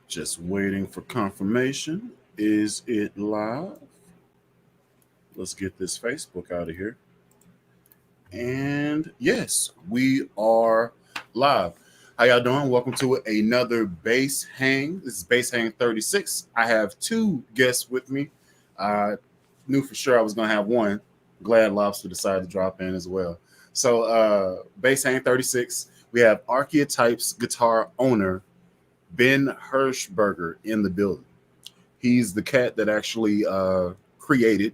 Just waiting for confirmation. Is it live? Let's get this Facebook out of here. And yes, we are live. How y'all doing? Welcome to another Base Hang. This is Base Hang 36. I have two guests with me. I knew for sure I was going to have one. Glad Lobster decided to drop in as well. So, Base Hang 36, we have Archetype's guitar owner, Ben Hirschberger, in the building. He's the cat that actually created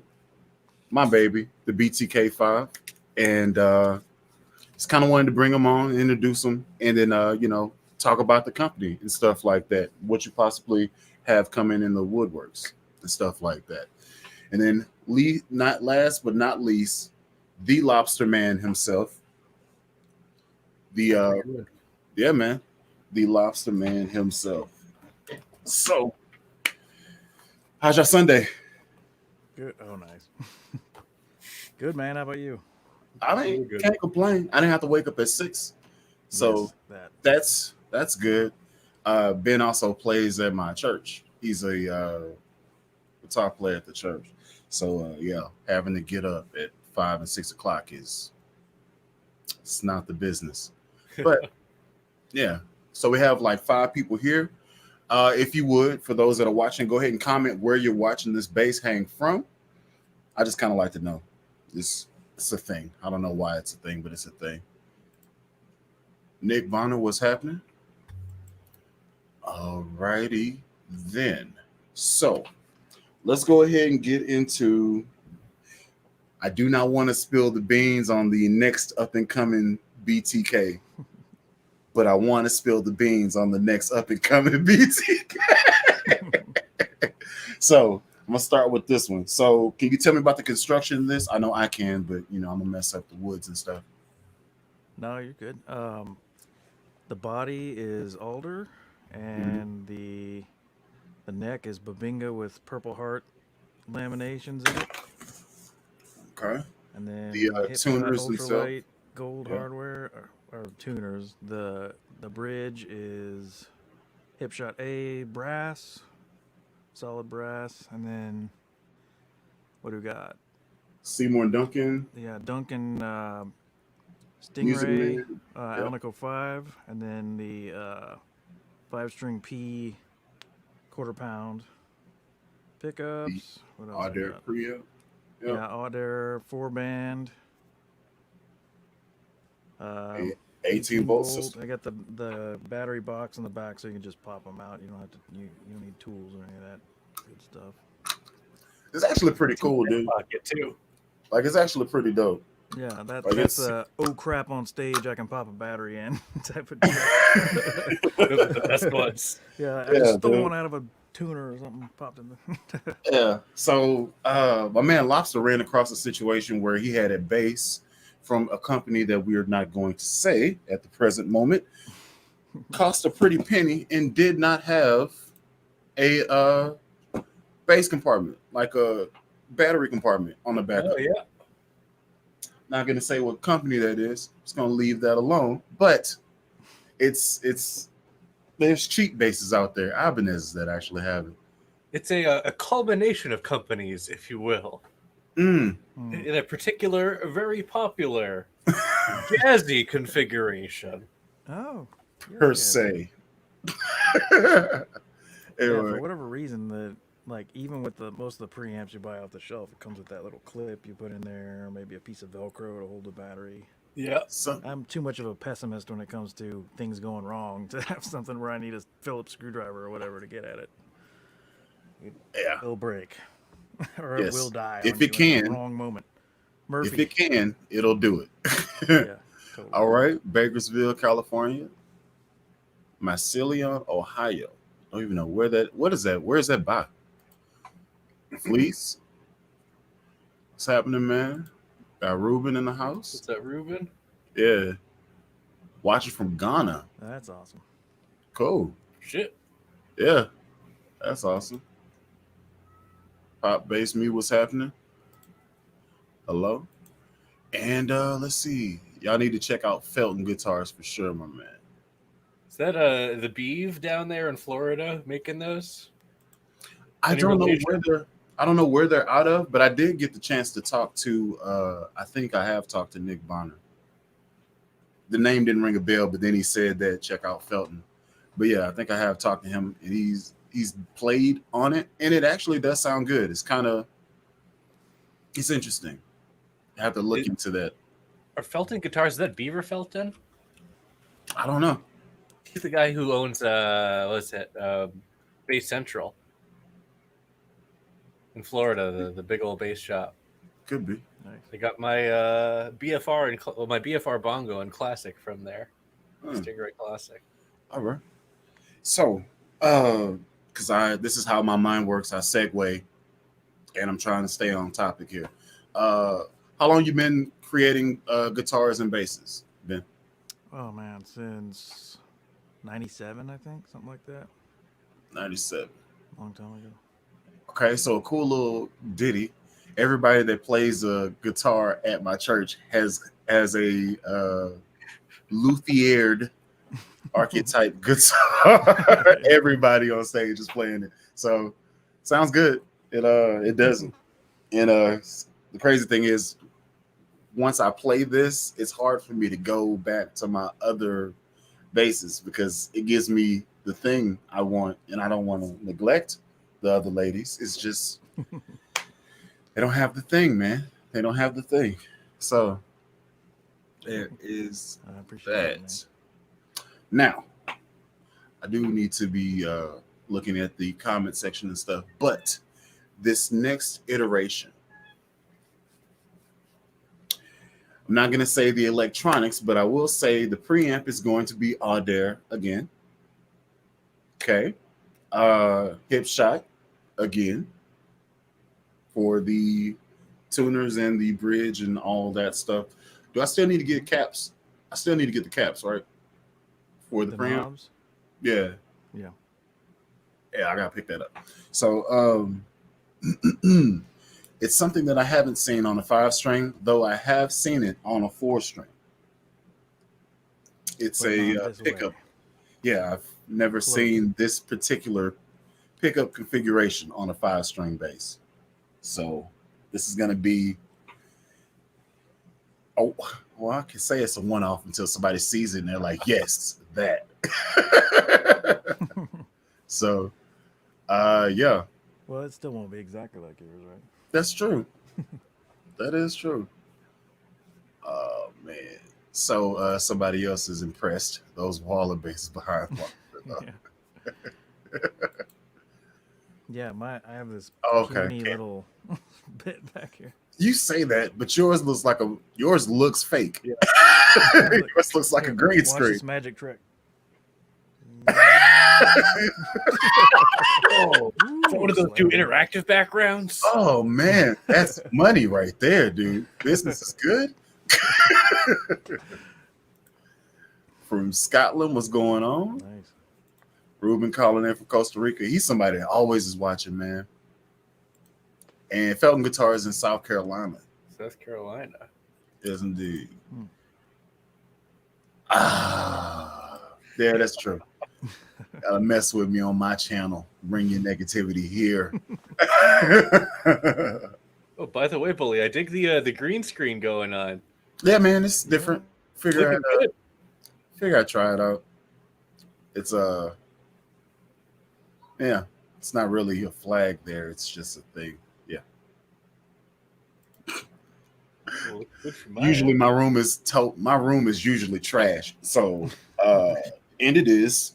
my baby, the BTK5. And just kind of wanted to bring him on, introduce him, and then, talk about the company and stuff like that. What you possibly have coming in the woodworks and stuff like that. And then, not last but not least, the Lobster Man himself. Yeah, man, the Lobster Man himself. So, how's your Sunday? Good. Oh, nice. Good, man. How about you? Can't complain. I didn't have to wake up at 6, so Yes, that. that's good. Ben also plays at my church. He's a guitar player at the church. So yeah, having to get up at 5 and 6 o'clock is it's not the business. But yeah, so we have like 5 people here. If you would, for those that are watching, go ahead and comment where you're watching this base hang from. I just kind of like to know. It's a thing. I don't know why it's a thing, but it's a thing. Nick Bonner, what's happening? Alrighty then. So let's go ahead and get into. I do not want to spill the beans on the next up and coming BTK, but I want to spill the beans on the next up and coming BTK. So I'm gonna start with this one. So can you tell me about the construction of this? I know I can, but I'm gonna mess up the woods and stuff. No, you're good. The body is alder, Mhm. and the neck is Babinga with Purple Heart laminations in it, Okay. and then The hip shot tuners themselves. ultralight gold Yeah. hardware or tuners. The bridge is hip shot A brass, solid brass, and then what do we got? Seymour Duncan, Yeah, Duncan Music Stingray, Man. Yeah. Alnico 5, and then the 5 string P quarter pound The pickups. What else I Adair got? Priya. Yep. Yeah, Auder 4 band, um, 18 volt volt. system. I got the battery box in the back, so you can just pop them out. You don't have to. You don't need tools or any of that good stuff. It's actually pretty It's in cool, the dude. pocket too. Like it's actually pretty dope. Yeah, Like that's it's a oh crap on stage. I can pop a battery in type of deal. Those are the best ones. Yeah, I yeah, just stole dude. one out of a tuner or something. Popped in the. Yeah. So my man Lobster ran across a situation where he had a bass from a company that we are not going to say at the present moment, cost a pretty penny and did not have a bass compartment, like a battery compartment on the back Oh of it. yeah. Not gonna say what company that is. Just gonna leave that alone. But it's there's cheap bases out there, Ibanez that actually have it. It's a culmination of companies, if you will, Mm. Hmm. in a particular, very popular jazzy configuration. Oh, yes, Per yes. se. Yeah, for Anyway, whatever reason, like even with the most of the preamps you buy off the shelf, it comes with that little clip you put in there, or maybe a piece of Velcro to hold the battery. Yeah. so I'm too much of a pessimist when it comes to things going wrong to have something where I need a Phillips screwdriver or whatever to get at it. It yeah, will break, or it will yes. die If on it you in the can, wrong moment. if Murphy. it can, it'll do it. Yeah, totally. All right, Bakersville, California, Massillon, Ohio. Don't even know where that. What is that? Where is that by? Fleece. What's happening, man? Got Ruben in the house. What's that, Ruben? Yeah, watching from Ghana. That's awesome. Cool. Shit. Yeah, that's awesome. Pop bass me, what's happening? Hello. And let's see. Y'all need to check out Felton Guitars for sure, my man. Is that the Beeve down there in Florida making those? I Any don't know relation? where they're out of, but I did get the chance to talk to. I think I have talked to Nick Bonner. The name didn't ring a bell, but then he said that check out Felton. But yeah, I think I have talked to him, and he's played on it, and it actually does sound good. It's interesting. I have to look into that. Are Felton guitars? Is that Beaver Felton? I don't know. He's the guy who owns what's it? Bass Central in Florida, the big old bass shop. Could be. Nice. I got my BFR and my BFR bongo and classic from there. Stingray Classic. All right. So, because this is how my mind works. I segue, and I'm trying to stay on topic here. How long you been creating guitars and basses, Ben? Oh man, since '97, I think, something like that. 97. Long time ago. Okay, so a cool little ditty. Everybody that plays a guitar at my church has a luthiered Archetype guitar. Everybody on stage is playing it. So sounds good. It doesn't. And the crazy thing is, once I play this, it's hard for me to go back to my other basses because it gives me the thing I want, and I don't want to neglect the other ladies. It's just they don't have the thing, man. They don't have the thing. So there is I appreciate that. it, Now, I do need to be looking at the comment section and stuff, but this next iteration, I'm not going to say the electronics, but I will say the preamp is going to be Audaire again. Okay. Hip shot again for the tuners and the bridge and all that stuff. Do I still need to get caps? I still need to get the caps, right? For the preamp? knobs? Yeah. Yeah. Yeah, I gotta pick that up. So it's something that I haven't seen on a 5-string, though I have seen it on a 4-string. It's But a not this pickup. way. Yeah, I've never Close. seen this particular pickup configuration on a 5-string bass. So this is gonna be, oh, well, I can say it's a one-off until somebody sees it and they're like, yes, that. So yeah, Well, it still won't be exactly like yours, right? that's true. That is true. Oh man. So somebody else is impressed. Those Waller basses behind. Yeah. Yeah, I have this Okay. puny little bit back here. You say that, but yours looks fake. Yeah. Yours looks like a green Watch screen. this magic trick. Oh, is that one of those two interactive backgrounds? Oh man, that's money right there, dude. Business is good. From Scotland, what's going on? Nice. Ruben calling in from Costa Rica. He's somebody that always is watching, man. And Felton Guitars in South Carolina. South Carolina. Yes, indeed. Hmm. Yeah, that's true. Gotta mess with me on my channel. Bring your negativity here. Oh, by the way, Bully, I dig the green screen going on. Yeah, man, it's different. Figure I try it out. It's yeah, it's not really a flag there. It's just a thing. Yeah. Well, good for my Usually end. my room is usually trash. So and it is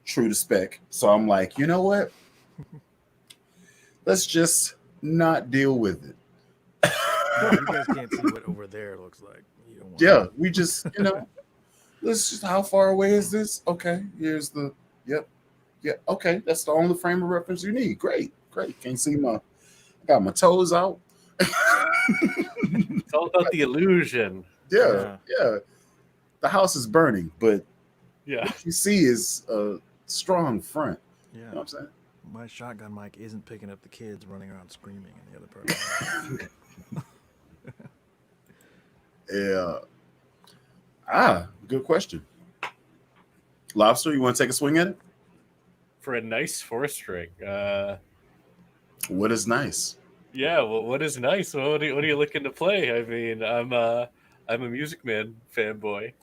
true to spec. So I'm like, you know what? Let's just not deal with it. You guys can't see what over there looks like. You don't want Yeah, we just, let's just, how far away is this? Okay, here's the, yep. Yeah, okay, that's the only frame of reference you need. Great. Can't see I got my toes out. It's all about the illusion. Yeah. The house is burning, but Yeah. what you see is a strong front. Yeah. You know what I'm saying? My shotgun mic isn't picking up the kids running around screaming in the other part of the house. Yeah. Good question. Lobster, you want to take a swing at it? For a nice 4-string. What is nice? Yeah, well, what is nice? What are you looking to play? I mean, I'm a Music Man fanboy.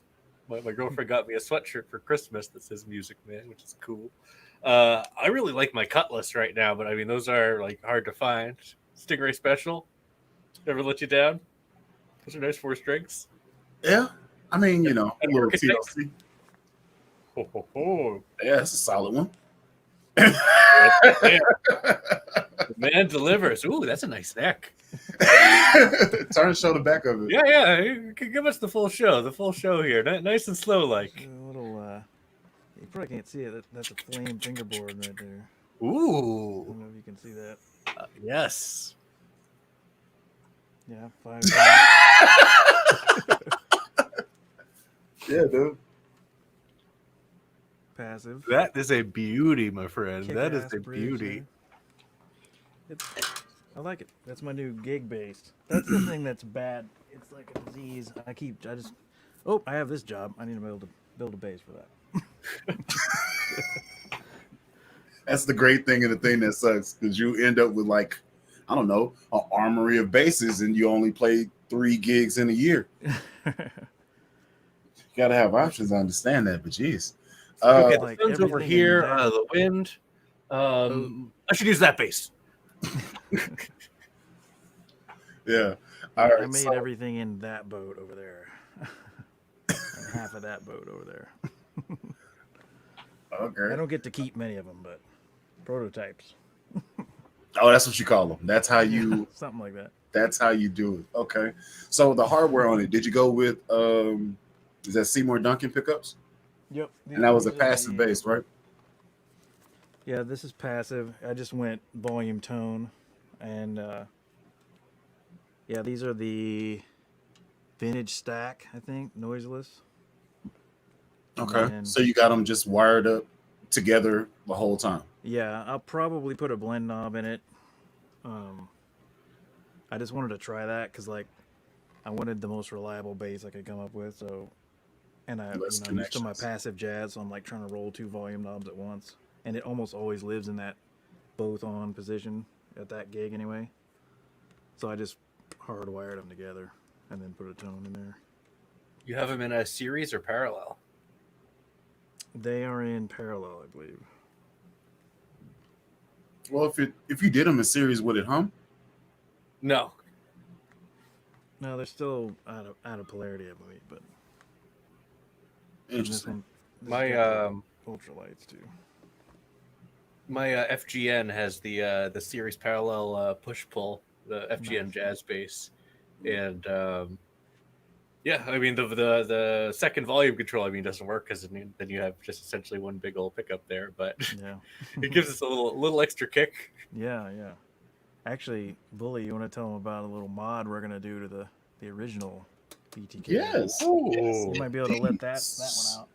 My girlfriend got me a sweatshirt for Christmas that says Music Man, which is cool. I really like my Cutlass right now, but I mean, those are like hard to find. Stingray Special, never let you down. Those are nice 4-strings. Yeah, I mean, you know, a And little Archetype. TLC. Ho, ho, ho. Yeah, that's a solid one. Man, the man delivers. Ooh, that's a nice neck. Turn and show the back of it. Yeah. Give us the full show. The full show here. Nice and slow, like. A little. You probably can't see it. That's a flame fingerboard right there. I Ooh. don't know if you can see that. Yes. Yeah, 5. Yeah, dude. Passive. That is a beauty, my friend. That is Kick-ass a bridge beauty. there. I like it. That's my new gig bass. That's the thing that's bad. It's like a disease. I have this job. I need to be able to build a bass for that. That's the great thing and the thing that sucks because you end up with like, I don't know, an armory of basses and you only play 3 gigs in a year. You gotta have options. I understand that, but geez. Okay, like the sun's over everything in here. that- The wind. I should use that bass. Yeah. All right. I made so- everything in that boat over there. And half of that boat over there. Okay. I don't get to keep many of them, but prototypes. Oh, that's what you call them. That's how you. Something like that. That's how you do it. Okay. So the hardware on it. Did you go with? Is that Seymour Duncan pickups? Yep. And that was a These are passive the- bass, right? Yeah, this is passive. I just went volume tone, and yeah, these are the vintage stack. I think noiseless. Okay. And- So you got them just wired up together the whole time. Yeah, I'll probably put a blend knob in it. I just wanted to try that because, like, I wanted the most reliable bass I could come up with. So, and I'm Less used to my connections. passive jazz, so I'm like trying to roll 2 volume knobs at once, and it almost always lives in that both on position at that gig anyway. So I just hardwired them together and then put a tone in there. You have them in a series or parallel? They are in parallel, I believe. Well, if you did them in series, would it hum? No. No, they're still out of polarity, I believe, but this Interesting. one, this My got the ultralights too. my FGN has the series parallel push pull, the FGN Nice. jazz bass, and yeah, I mean the second volume control doesn't work because then you have just essentially one big old pickup there, but Yeah. it gives us a little extra kick. Yeah. Actually, Bully, you want to tell them about a little mod we're gonna do to the original BTK? Yes. You might be able to let that one out.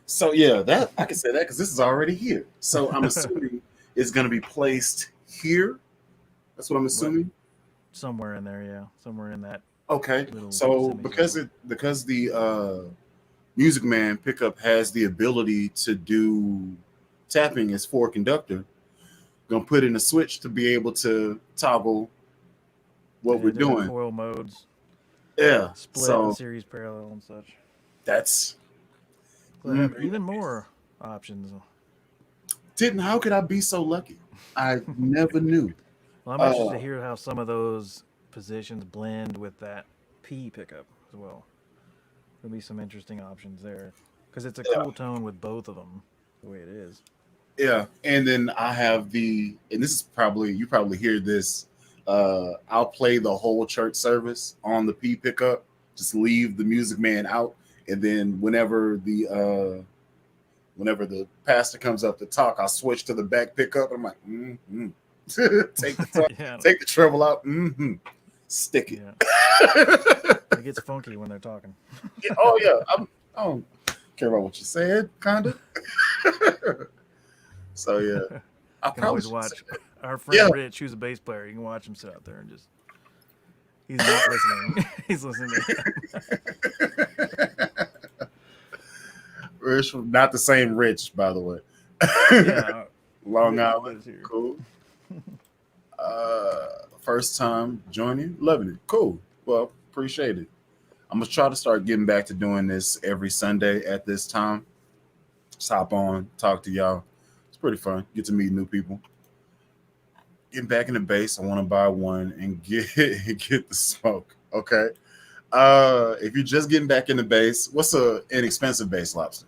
So yeah, that I can say that because this is already here. So I'm assuming it's going to be placed here. That's what I'm assuming. Somewhere in there, yeah. Somewhere in that. Okay. Little So semicircle. because the Music Man pickup has the ability to do tapping as 4 conductor, gonna put in a switch to be able to toggle what Yeah, we're different doing. Coil modes, Yeah. split, So and series parallel and such. that's So they have even more options. how could I be so lucky? I never knew. Well, I'm interested to hear how some of those positions blend with that P pickup as well. There'll be some interesting options there because it's a Yeah. cool tone with both of them, the way it is. Yeah, and then I have and this is you probably hear this. I'll play the whole church service on the P pickup, just leave the Music Man out, and then whenever the pastor comes up to talk, I'll switch to the back pickup. I'm like, take the Yeah. take the treble out, stick it. Yeah. It gets funky when they're talking. Yeah, oh yeah, I don't care about what you said, kinda. So yeah, I You can probably always should watch say that. our friend Yeah. Rich, who's a bass player. You can watch him sit out there and just. He's not listening. He's listening to him. Rich, not the same Rich, by the way. Yeah. Long Rich Island, lives here. cool. First time joining, loving it, cool. Well, appreciate it. I'm gonna try to start getting back to doing this every Sunday at this time. Just hop on, talk to y'all. It's pretty fun. Get to meet new people. Getting back in the base, I want to buy one and get the smoke. Okay. If you're just getting back in the base, what's a inexpensive base lobster?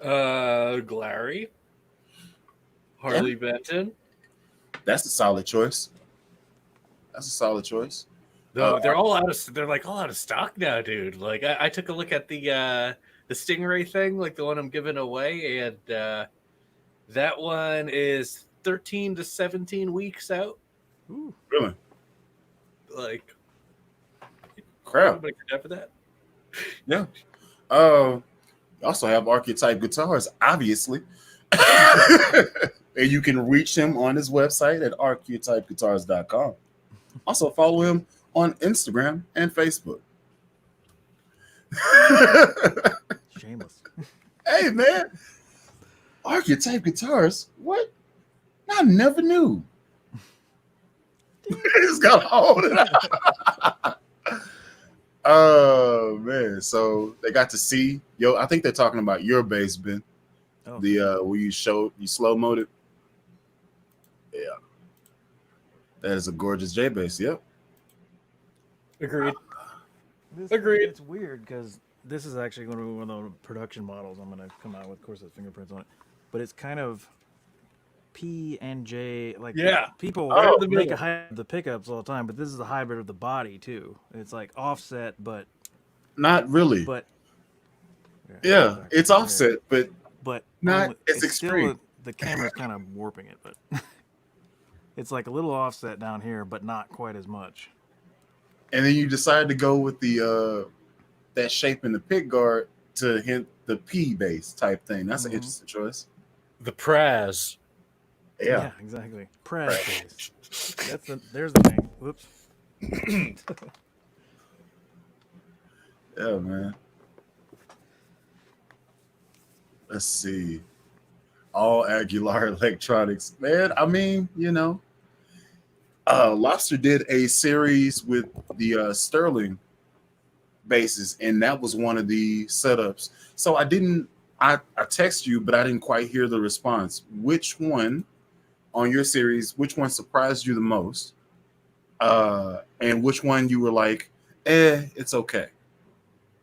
Glary, Harley Benton. That's a solid choice. That's a solid choice. Though they're all out of they're like all out of stock now, dude. Like I took a look at the Stingray thing, like the one I'm giving away, and that one is 13 to 17 weeks out. Ooh. Really? Like Crap. Nobody could for that. Yeah. You also have Archetype guitars, obviously. And you can reach him on his website at archetypeguitars.com. Also follow him on Instagram and Facebook. Shameless. Hey man, Archetype guitars. What? I never knew. It's got a hold of it. Oh man, so they got to see I think they're talking about your bass, Ben. Oh. The where you slow mode it. Yeah, that is a gorgeous J bass. Yep. Agreed. Agreed. It's weird because this is actually going to be one of the production models I'm going to come out with. Of course, there's fingerprints on it, but it's kind of P and J. Like people make a hybrid of the pickups all the time, but this is a hybrid of the body too. It's like offset, but not really. But yeah, it's offset, but not as extreme. Still, the camera's kind of warping it, but it's like a little offset down here, but not quite as much. And then you decide to go with the that shape in the pick guard to hint the P bass type thing. That's an interesting choice. The Praz. Yeah, exactly. Praz bass. There's the name. Whoops. Yeah, man. Let's see. All Aguilar Electronics. Man, I mean, Lobster did a series with the Sterling basses, and that was one of the setups. So I text you, but I didn't quite hear the response. Which one on your series, which one surprised you the most? And which one you were like, it's okay?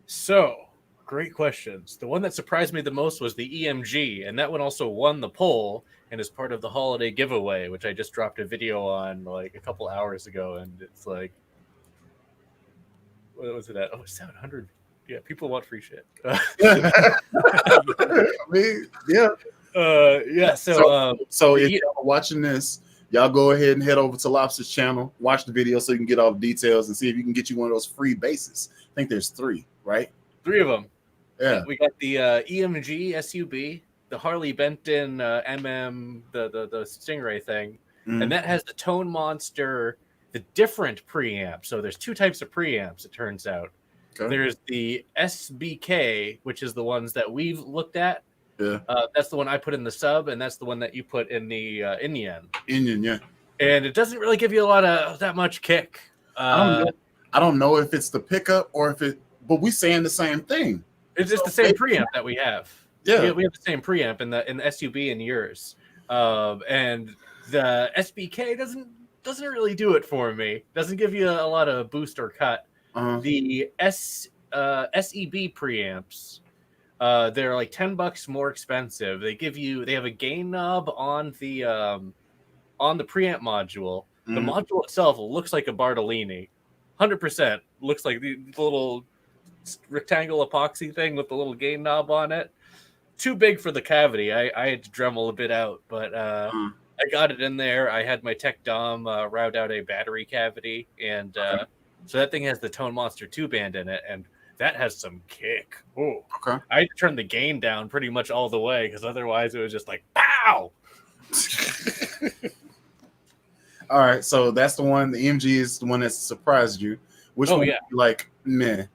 So, great questions. The one that surprised me the most was the EMG, and that one also won the poll and is part of the holiday giveaway, which I just dropped a video on like a couple hours ago, and it's like, what was it at? Oh, 700. Yeah, people want free shit. I mean, yeah. Yeah, so if y'all are watching this, y'all go ahead and head over to Lobster's channel, watch the video so you can get all the details and see if you can get you one of those free bases. I think there's 3, right? 3 of them. Yeah. We got the EMG SUB, the Harley Benton MM, the Stingray thing, and that has the Tone Monster, the different preamp. So there's 2 types of preamps, it turns out. Okay. There's the SBK, which is the ones that we've looked at. Yeah. That's the one I put in the sub, and that's the one that you put in the Indian. Indian, yeah. And it doesn't really give you a lot of that much kick. I don't know if it's the pickup or but we saying the same thing. It's just the same preamp that we have. Yeah, we have the same preamp in the SUB and yours. And the SBK doesn't really do it for me. Doesn't give you a lot of boost or cut. The SEB preamps, they're like $10 more expensive. They have a gain knob on the preamp module. The module itself looks like a Bartolini, 100%. Looks like the little rectangle epoxy thing with the little gain knob on it. Too big for the cavity. I had to Dremel a bit out, but I got it in there. I had my Tech Dom route out a battery cavity, and so that thing has the Tone Monster 2 band in it, and that has some kick. Oh, okay. I had to turn the gain down pretty much all the way because otherwise it was just like pow. All right, so that's the one. The MG is the one that surprised you. Which one? Yeah. Like meh.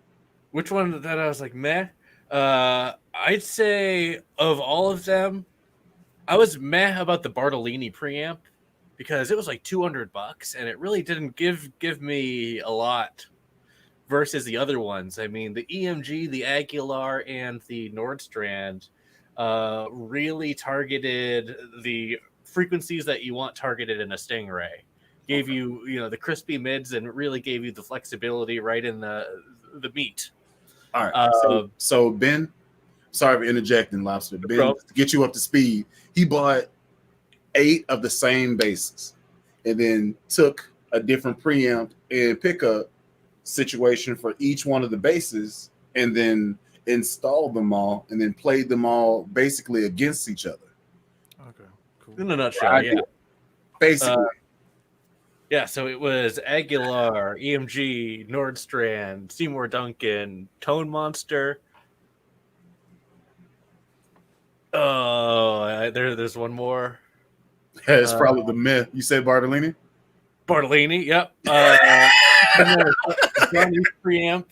Which one that I was like meh? I'd say of all of them, I was meh about the Bartolini preamp because it was like $200 and it really didn't give me a lot versus the other ones. I mean, the EMG, the Aguilar, and the Nordstrand really targeted the frequencies that you want targeted in a Stingray. Gave you, the crispy mids and really gave you the flexibility right in the meat. All right. So Ben, sorry for interjecting, Lobster. Ben, to get you up to speed, he bought 8 of the same bases and then took a different preamp and pickup situation for each one of the bases and then installed them all and then played them all basically against each other. Okay, cool. In a nutshell, yeah. Basically. Yeah, so it was Aguilar, EMG, Nordstrand, Seymour Duncan, Tone Monster. Oh, there's one more. Yeah, it's probably the myth. You said Bartolini? Bartolini, yep. Johnny's preamp.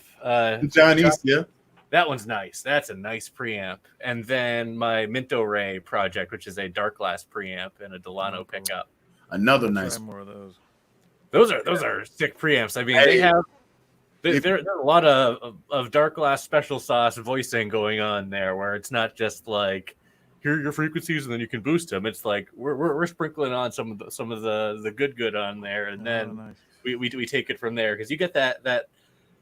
Johnny's, yeah. That one's nice. That's a nice preamp. And then my Minto Ray project, which is a dark glass preamp and a Delano pickup. Another nice. Try more of those. Those are sick preamps. I mean, they have there are a lot of dark glass special sauce voicing going on there, where it's not just like here are your frequencies and then you can boost them. It's like we're sprinkling on some of the good on there, and then nice. we take it from there because you get that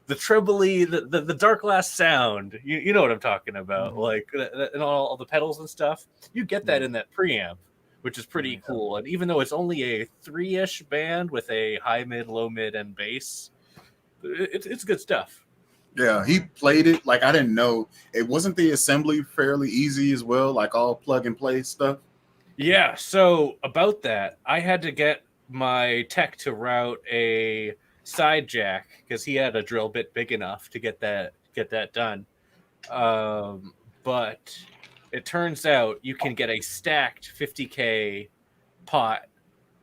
the trebly the dark glass sound. You know what I'm talking about, like and all the pedals and stuff. You get that in that preamp, which is pretty cool. And even though it's only a 3-ish band with a high mid, low mid, and bass, it's good stuff. Yeah, he played it like I didn't know. It wasn't the assembly fairly easy as well, like all plug and play stuff. Yeah, so about that, I had to get my tech to route a side jack because he had a drill bit big enough to get that done. But it turns out you can get a stacked 50K pot,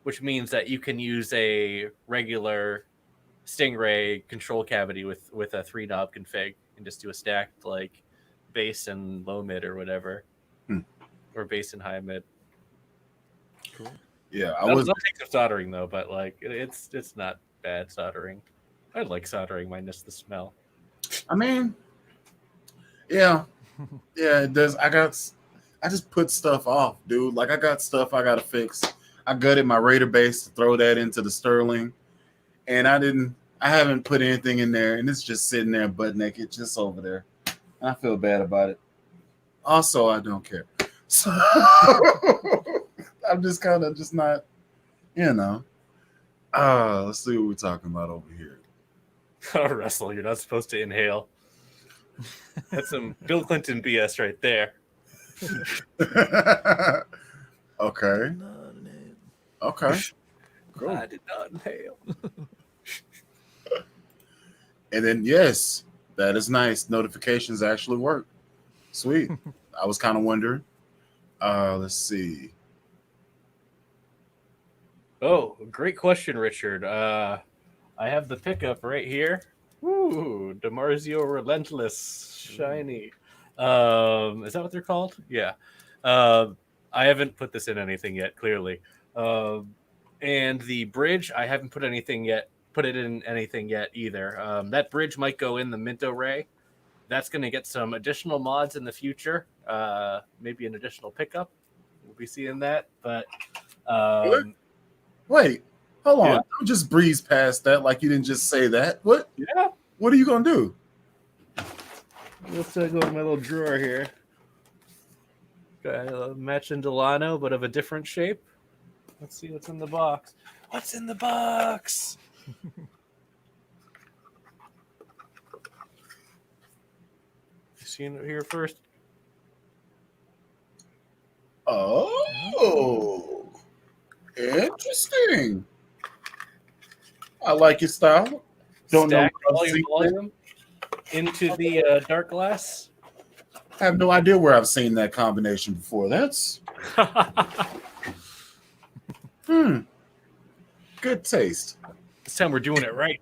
which means that you can use a regular Stingray control cavity with a 3-knob config and just do a stacked like bass and low mid or whatever, or bass and high mid. Cool. Yeah, I'll take some soldering though, but like it's not bad soldering. I like soldering minus the smell. I mean, yeah, it does. I just put stuff off, dude. Like I got stuff I gotta fix. I gutted my Raider bass to throw that into the Sterling, and I haven't put anything in there, and it's just sitting there butt naked, just over there. I feel bad about it. Also, I don't care. So I'm just kind of just not, let's see what we're talking about over here. Russell, you're not supposed to inhale. That's some Bill Clinton BS right there. Okay. Okay. Cool. I did not inhale. And then, yes, that is nice. Notifications actually work. Sweet. I was kind of wondering. Let's see. Oh, great question, Richard. I have the pickup right here. Ooh, DiMarzio Relentless Shiny. Is that what they're called? Yeah. I haven't put this in anything yet, clearly. And the bridge, I haven't put it in anything yet either. That bridge might go in the Minto Ray. That's going to get some additional mods in the future. Maybe an additional pickup. We'll be seeing that. But wait, hold on. Yeah. Don't just breeze past that like you didn't just say that. What? Yeah. What are you going to do? Let's go to my little drawer here. Got a matching Delano, but of a different shape. Let's see what's in the box. What's in the box? Seeing it here first. Oh, interesting. I like your style. Don't know volume into the dark glass. I have no idea where I've seen that combination before. That's good taste. This time we're doing it right.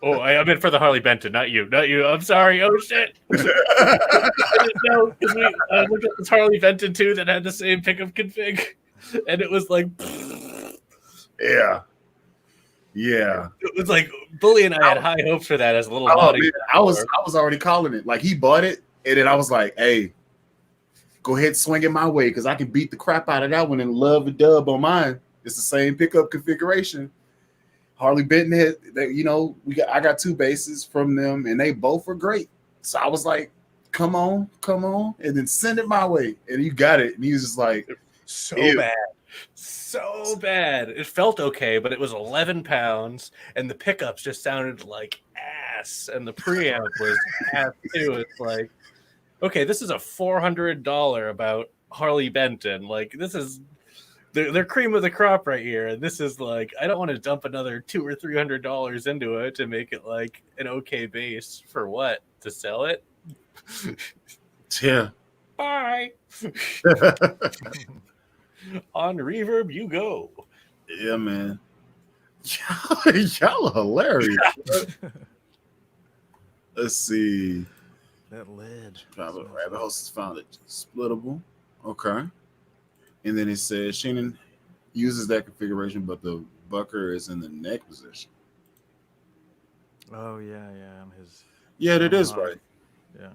Oh, I meant for the Harley Benton, not you. I'm sorry. Oh shit. I didn't know because I looked at this Harley Benton too that had the same pickup config, and it was like, Yeah. Yeah. it was like Bully and I had high hopes for that as a little. Oh modding man, I was already calling it. Like he bought it, and then I was like, "Hey, go ahead, swing it my way, because I can beat the crap out of that one and love the dub on mine. It's the same pickup configuration." Harley Benton had, I got 2 bases from them, and they both were great. So I was like, "Come on," and then send it my way, and you got it. And he was just like, so ew. bad. So bad. It felt okay, but it was 11 pounds, and the pickups just sounded like ass, and the preamp was ass too. It's like, okay, this is a $400 about Harley Benton. Like, this is they're cream of the crop right here, and this is like, I don't want to dump another $200 or $300 into it to make it like an okay base for what? To sell it? Yeah. Bye. On Reverb, you go. Yeah, man. Y'all are hilarious. Let's see. That lead. Private Rabbit Host has found it splittable. Okay. And then it says Shannon uses that configuration, but the bucker is in the neck position. Oh yeah, on his. Yeah, that is right. Yeah.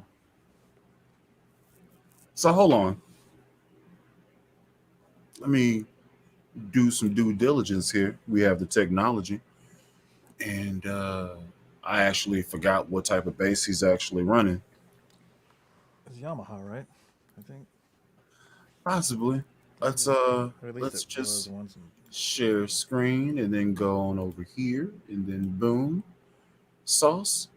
So hold on. Let me do some due diligence here. We have the technology, and I actually forgot what type of bass he's actually running. It's Yamaha, right? I think. Possibly. Let's just share screen and then go on over here and then boom, sauce,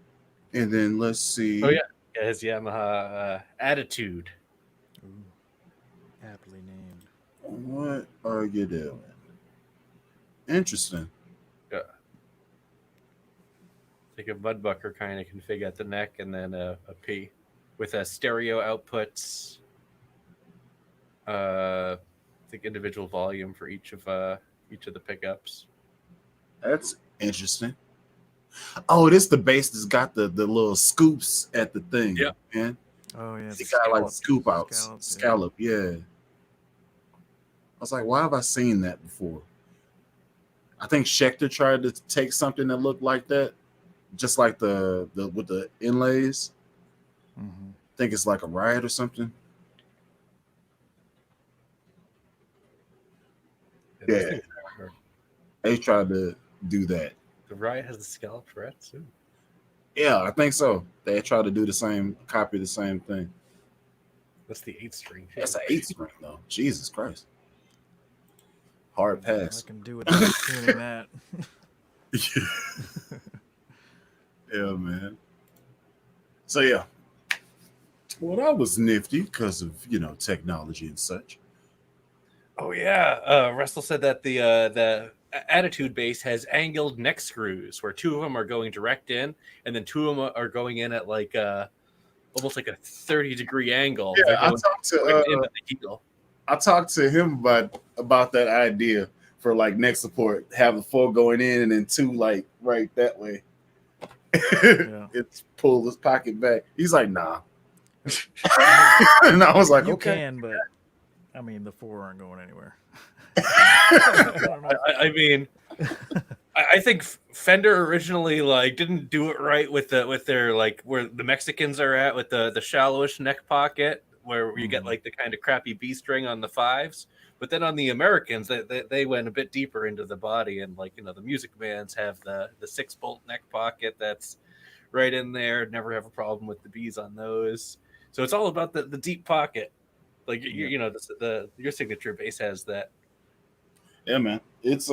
and then let's see. Oh yeah, his Yamaha Attitude. Ooh, aptly named. What are you doing? Interesting. Yeah. Like a Mudbucker kind of config at the neck, and then a P with a stereo outputs. I think individual volume for each of the pickups. That's interesting. Oh, this the bass that's got the little scoops at the thing. Yeah, man. Oh yeah, It got like scoop outs, scallop. Yeah. I was like, why have I seen that before? I think Schecter tried to take something that looked like that, just like the with the inlays. Mm-hmm. I think it's like a Riot or something. Yeah, they tried to do that. The Riot has the scalloped frets too. Yeah, I think so. They tried to do the same, copy the same thing. That's the 8th string. That's an 8th string though. Jesus Christ. Hard pass. I can do without tuning that. Yeah, man. So yeah. Well, that was nifty because of technology and such. Oh yeah, Russell said that the Attitude base has angled neck screws, where 2 of them are going direct in, and then 2 of them are going in at like almost like a 30-degree angle. Yeah, I talked to him about that idea for like neck support, having 4 going in and then 2 like right that way. Yeah. It's pull his pocket back. He's like, nah. And I was like, you okay. can, but I mean, the 4 aren't going anywhere. I mean, I think Fender originally like didn't do it right with their like where the Mexicans are at with the shallowish neck pocket, where you get like the kind of crappy B string on the 5s. But then on the Americans, they went a bit deeper into the body, and like the Music Mans have the 6-bolt neck pocket that's right in there. Never have a problem with the Bs on those. So it's all about the deep pocket. Like your signature bass has that. Yeah, man. It's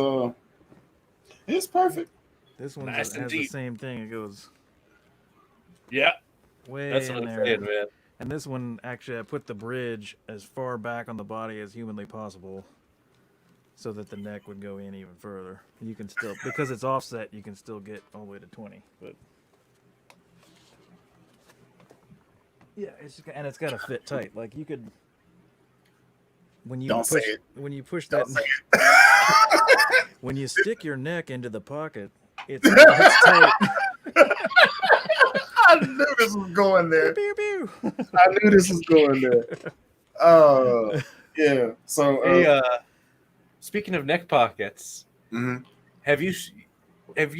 perfect. This one has the same thing. It goes. Yeah. Way That's in what there. I'm saying, man. And this one, actually, I put the bridge as far back on the body as humanly possible so that the neck would go in even further. And you can still, because it's offset, you can still get all the way to 20. But yeah, it's got to fit tight. Like you could, when you push that, when you stick your neck into the pocket, it's tight. I knew this was going there. Pew, pew, pew. I knew this was going there. Yeah. So, Hey, speaking of neck pockets, mhm. have you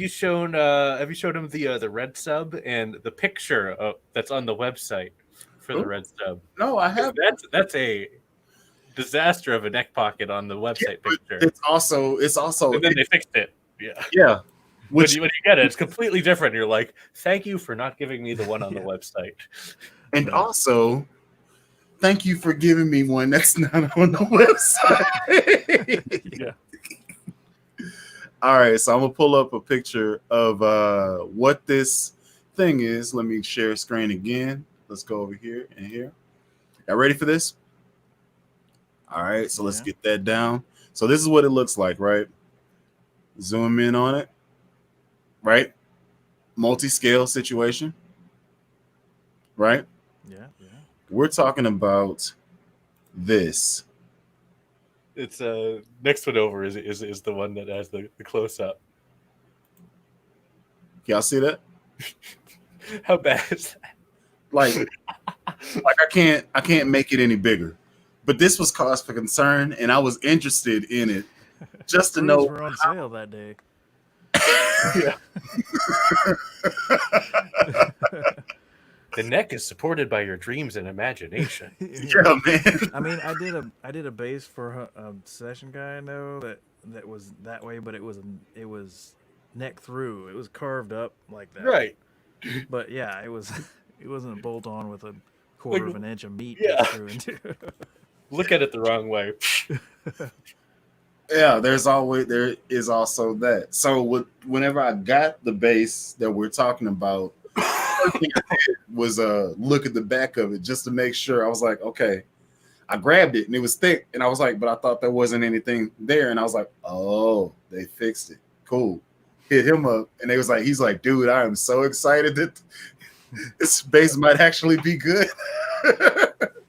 shown him the red sub and the picture that's on the website for the Ooh, red sub? no, I 'Cause have. that's a disaster of a neck pocket on the website But picture, it's also, and then they fixed it. Yeah, yeah. when Which you get it, it's completely different. You're like, thank you for not giving me the one on the Yeah. website. and Right. also, thank you for giving me one that's not on the website. Yeah, All right, so I'm gonna pull up a picture of what this thing is. Let me share screen again. Let's go over here and here. Y'all ready for this? All right, so let's Yeah. get that down. So this is what it looks like, right? Zoom in on it, right? Multi-scale situation, right? Yeah. We're talking about this. it's next one over is the one that has the close up. Y'all see that? How bad is that? Like, I can't make it any bigger. But this was cause for concern, and I was interested in it just to Screws know. were on sale that day. Yeah. The neck is supported by your dreams and imagination. Yeah, man. I mean, I did a base for a session guy I know that was that way, but it was neck through. It was carved up like that. Right. But yeah, it wasn't a bolt on with a quarter Like, of an inch of meat yeah. to screw into. Look at it the wrong way. Yeah, there is also that. So whenever I got the base that we're talking about, first thing I did was look at the back of it just to make sure. I was like, okay. I grabbed it and it was thick, and I was like, but I thought there wasn't anything there, and I was like, oh, they fixed it. Cool. Hit him up, and he's like, dude, I am so excited that this base might actually be good.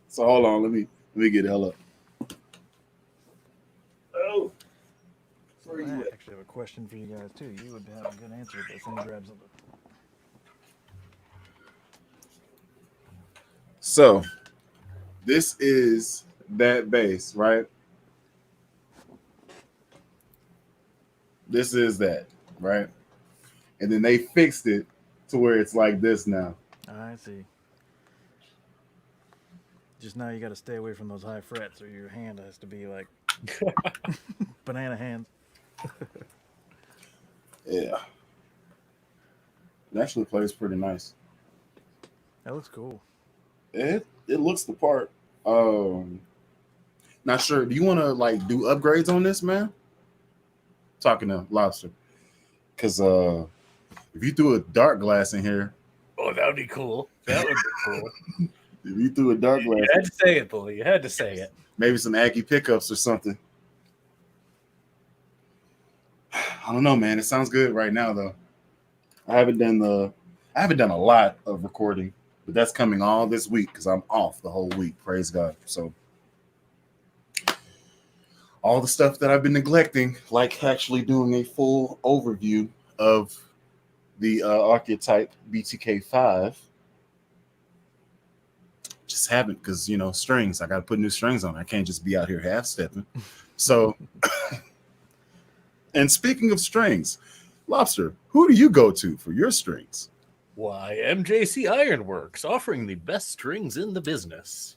So hold on, let me get hell up. Oh, where I you at? actually have a question for you guys too. You would have a good answer to this. Let me grab something. So this is that base, right? This is that, right? And then they fixed it to where it's like this now. I see. Just now you got to stay away from those high frets, or your hand has to be like banana hands. Yeah. It actually plays pretty nice. That looks cool. It looks the part. Not sure. Do you want to like do upgrades on this, man? Talking to Lobster, because if you threw a dark glass in here, Oh, that would be cool. That would be cool. if you threw a dark glass, You had to say it, Bully. You had to say it. maybe some Aggie pickups or something. I don't know, man. It sounds good right now, though. I haven't done a lot of recording, but that's coming all this week because I'm off the whole week. Praise God. So all the stuff that I've been neglecting, like actually doing a full overview of the Archetype BTK5, just haven't, because strings. I got to put new strings on. I can't just be out here half stepping. So, and speaking of strings, Lobster, who do you go to for your strings? Why, MJC Ironworks, offering the best strings in the business.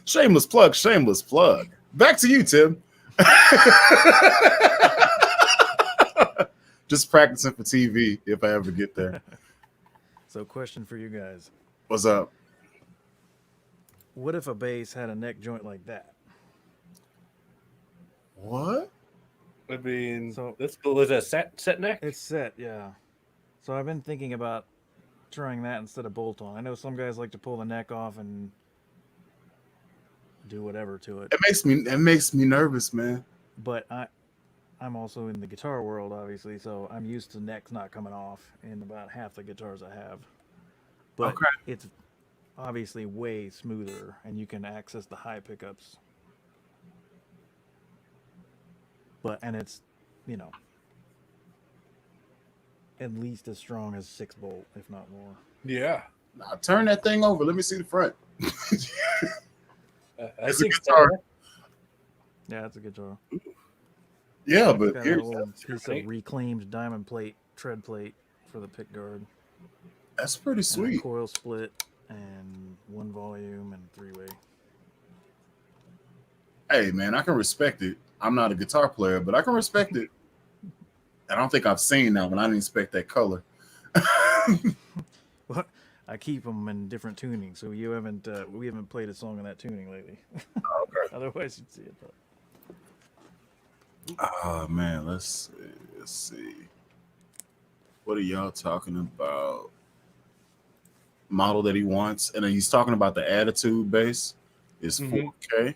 Shameless plug, shameless plug. Back to you, Tim. Just practicing for TV if I ever get there. So, question for you guys: What's up? what if a bass had a neck joint like that? What? I mean, So- that's cool. Is that set neck? It's set, yeah. So I've been thinking about trying that instead of bolt on. I know some guys like to pull the neck off and do whatever to it, It makes me nervous, man. but I'm also in the guitar world, obviously, so I'm used to necks not coming off in about half the guitars I have. But Okay. it's obviously way smoother, and you can access the high pickups. And it's, you know, at least as strong as 6-bolt, if not more. Yeah. Now turn that thing over. Let me see the front. I It's a think guitar. so. Yeah, that's a guitar. Yeah, It's but got a here, little piece great. of reclaimed diamond plate, tread plate for the pick guard, that's pretty and a sweet. coil split, and 1 volume and 3-way. Hey, man, I can respect it. I'm not a guitar player, but I can respect it. I don't think I've seen that one. I didn't expect that color. Well, I keep them in different tunings, so we haven't played a song in that tuning lately. Otherwise, you'd see it. But Oh man, let's see. What are y'all talking about? Model that he wants, and then he's talking about the attitude bass is Mhm. 4K.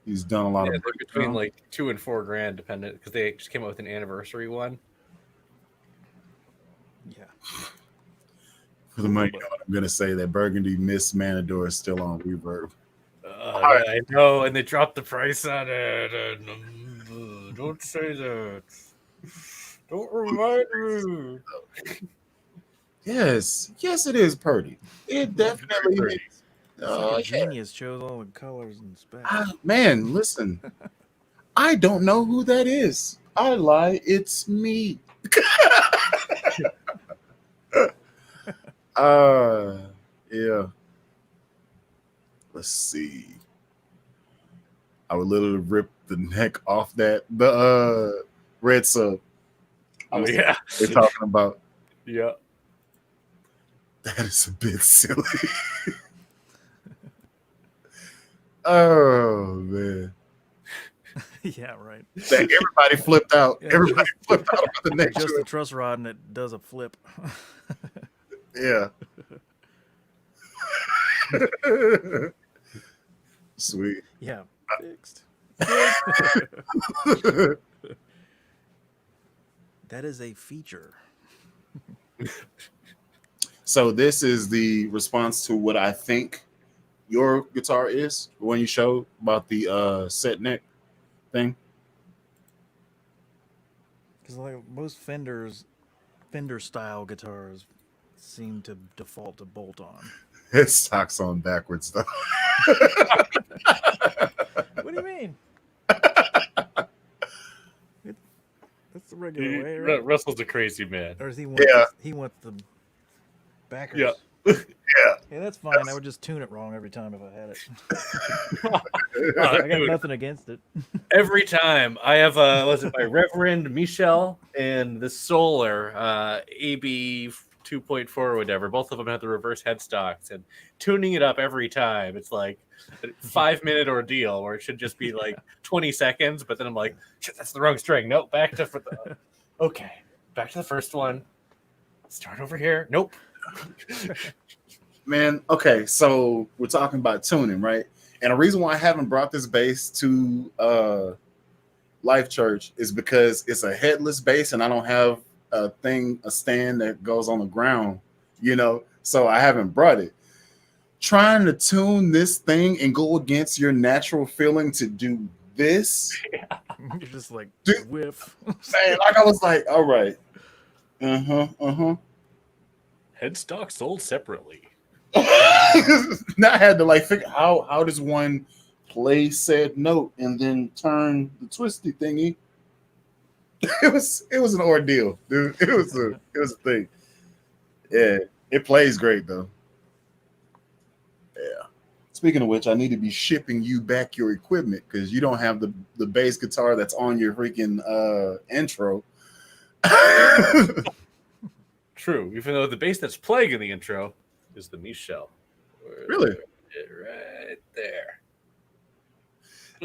He's done a lot Yeah, of they're between breakdown. like $2,000 and $4,000, dependent, because they just came out with an anniversary one. yeah, For the money, you know what I'm gonna say that Burgundy Miss Manador is still on reverb. Yeah, I know, and they dropped the price on it. And, don't say that. Don't remind me. Yes, yes, it is Purdy. It definitely Pretty. is. it's like Oh a yeah. genius chose all the colors and specs. Man, listen. I don't know who that is. I lie. It's me. Uh, yeah. Let's see. I would literally rip the neck off the red sub. Oh yeah, They're talking about yeah. that is a bit silly. Oh man. Yeah, right. Everybody flipped out. Yeah, Everybody flipped out about the neck Just the joint. truss rod, and it does a flip. Yeah. Sweet. Yeah, fixed. That is a feature. So this is the response to what I think your guitar is when you showed about the set neck thing. Because like most Fender style guitars seem to default to bolt on. It stocks on backwards though. What do you mean? That's the regular way, right? Russell's a crazy man. Or does he Yeah. he wants the backers? Yeah. Yeah, that's fine. I would just tune it wrong every time if I had it. I got Dude, nothing against it. every time I have was it my Reverend Michel and the Solar AB 2.4 or whatever. Both of them have the reverse headstocks, and tuning it up every time. It's like a 5-minute ordeal where it should just be like 20 seconds, but then I'm like, shit, that's the wrong string. Nope, back to okay, back to the first one. Start over here. Nope. Man, okay, so we're talking about tuning, right? And the reason why I haven't brought this bass to Life Church is because it's a headless bass and I don't have a stand that goes on the ground, so I haven't brought it. Trying to tune this thing and go against your natural feeling to do this, You're just like Dude. whiff. man, like I was like, all right, Headstock sold separately. Now I had to like figure how does one play said note and then turn the twisty thingy. It was an ordeal, dude. It was a thing. Yeah, it plays great though. Yeah. Speaking of which, I need to be shipping you back your equipment because you don't have the bass guitar that's on your freaking intro. True, even though the bass that's playing in the intro is the Michel. Really? Right there.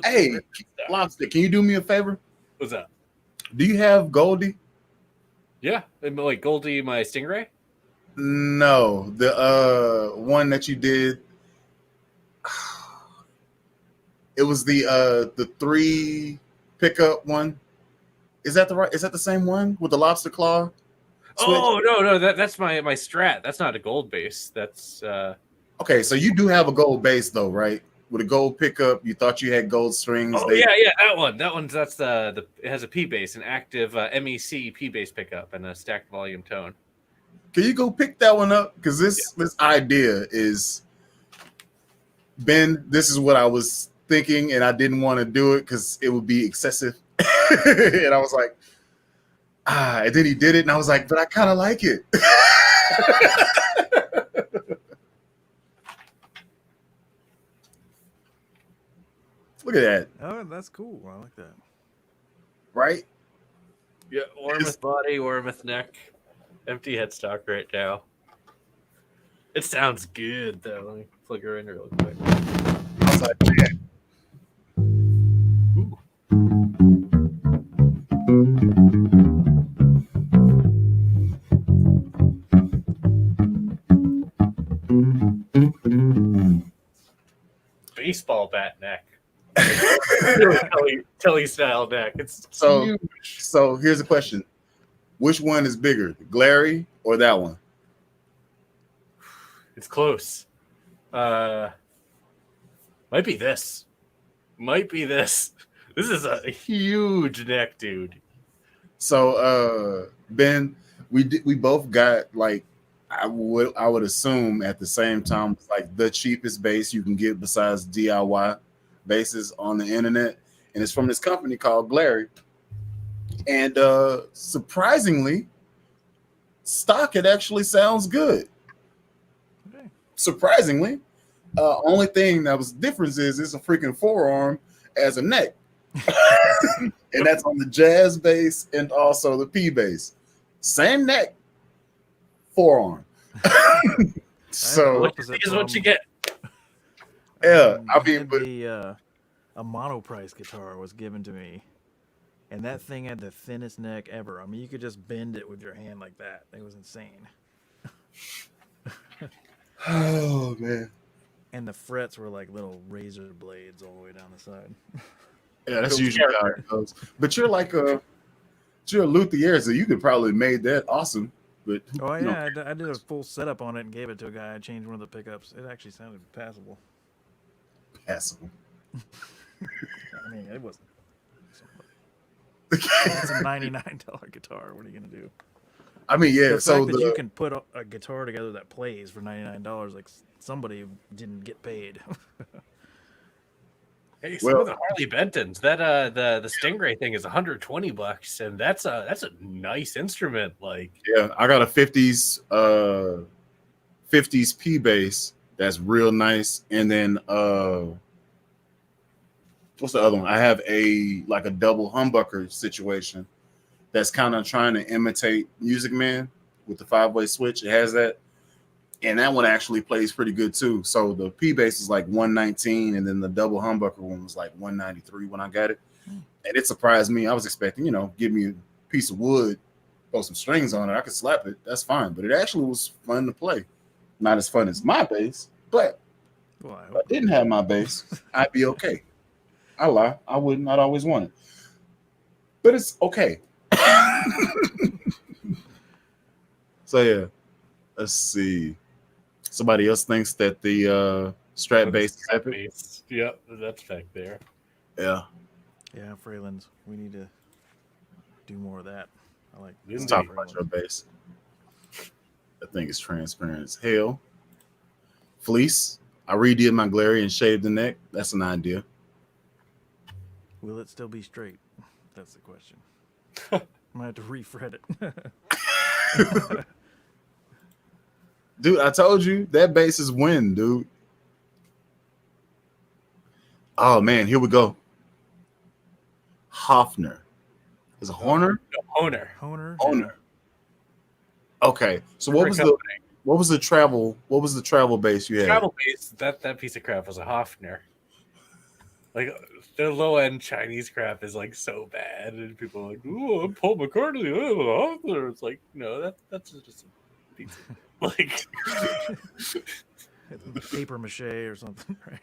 Hey, Lobster, can you do me a favor? What's that? Do you have Goldie? Yeah, like Goldie, my Stingray. No, the one that you did. It was the 3 pickup one. Is that the same one with the lobster claw? Switch? Oh no, that's my Strat. That's not a gold bass. That's Okay, so you do have a gold bass though, right? with a gold pickup. You thought you had gold strings. Oh yeah, that one. That's the it has a P bass, an active MEC P bass pickup, and a stacked volume tone. Can you go pick that one up? Because this idea is, Ben, this is what I was thinking, and I didn't want to do it because it would be excessive. And I was like, and then he did it, and I was like, but I kind of like it. Look at that. Oh, that's cool. I like that. Right? Yeah, Ormeth body, Ormeth neck, empty headstock right now. It sounds good though. Let me plug her in real quick. I was like, man. Baseball bat neck. Telly style neck. It's huge. So here's a question: which one is bigger, the Glary or that one? It's close. Might be this. This is a huge neck, dude. So Ben, we both got, like, I would assume at the same time, like, the cheapest bass you can get besides DIY bases on the internet, and it's from this company called Glary. And surprisingly, stock, it actually sounds good. Okay. Surprisingly, only thing that was difference is it's a freaking forearm as a neck, and that's on the jazz bass and also the P bass. Same neck, forearm. So what is what you get. Yeah, I mean, but a monoprice guitar was given to me, and that thing had the thinnest neck ever. I mean, you could just bend it with your hand like that. It was insane. oh man, and the frets were like little razor blades all the way down the side. Yeah, that's usually how it goes. But you're a luthier, so you could probably made that awesome. But oh yeah, I did a full setup on it and gave it to a guy. I changed one of the pickups. It actually sounded passable. Passable. I mean, it wasn't. It's a $99 guitar. What are you gonna do? I mean, yeah. The so fact that you can put a guitar together that plays for $99, like somebody didn't get paid. Hey, some of the Harley Bentons, that the Stingray thing is $120, and that's a nice instrument. Like, yeah, I got a 50s P bass that's real nice, and then what's the other one? I have a double humbucker situation that's kind of trying to imitate Music Man with the 5-way switch. It has that. And that one actually plays pretty good too. So the P bass is like 119, and then the double humbucker one was like 193 when I got it. And it surprised me. I was expecting, give me a piece of wood, throw some strings on it, I could slap it. That's fine. But it actually was fun to play. Not as fun as my bass, but if I didn't have my bass, I'd be okay. I lie. I wouldn't. I'd always want it. But it's okay. So yeah. Let's see. Somebody else thinks that the Strat bass is epic. Yep, that's back there. Yeah. Yeah, Freylands. We need to do more of that. I like. Let's talk about your bass. That thing is transparent as hell. Fleece. I redid my Glary and shaved the neck. That's an idea. Will it still be straight? That's the question. I might have to refret it. Dude, I told you that bass is win, dude. Oh man, here we go. Hofner. Is it Horner? No, Honer. Okay. So what was the travel bass you had? Travel bass, that piece of crap was a Hofner. Like, the low end Chinese crap is like so bad, and people are like, "Ooh, I'm Paul McCartney." Oh, Hofner. It's like, no, that's just a piece of like paper mache or something, right?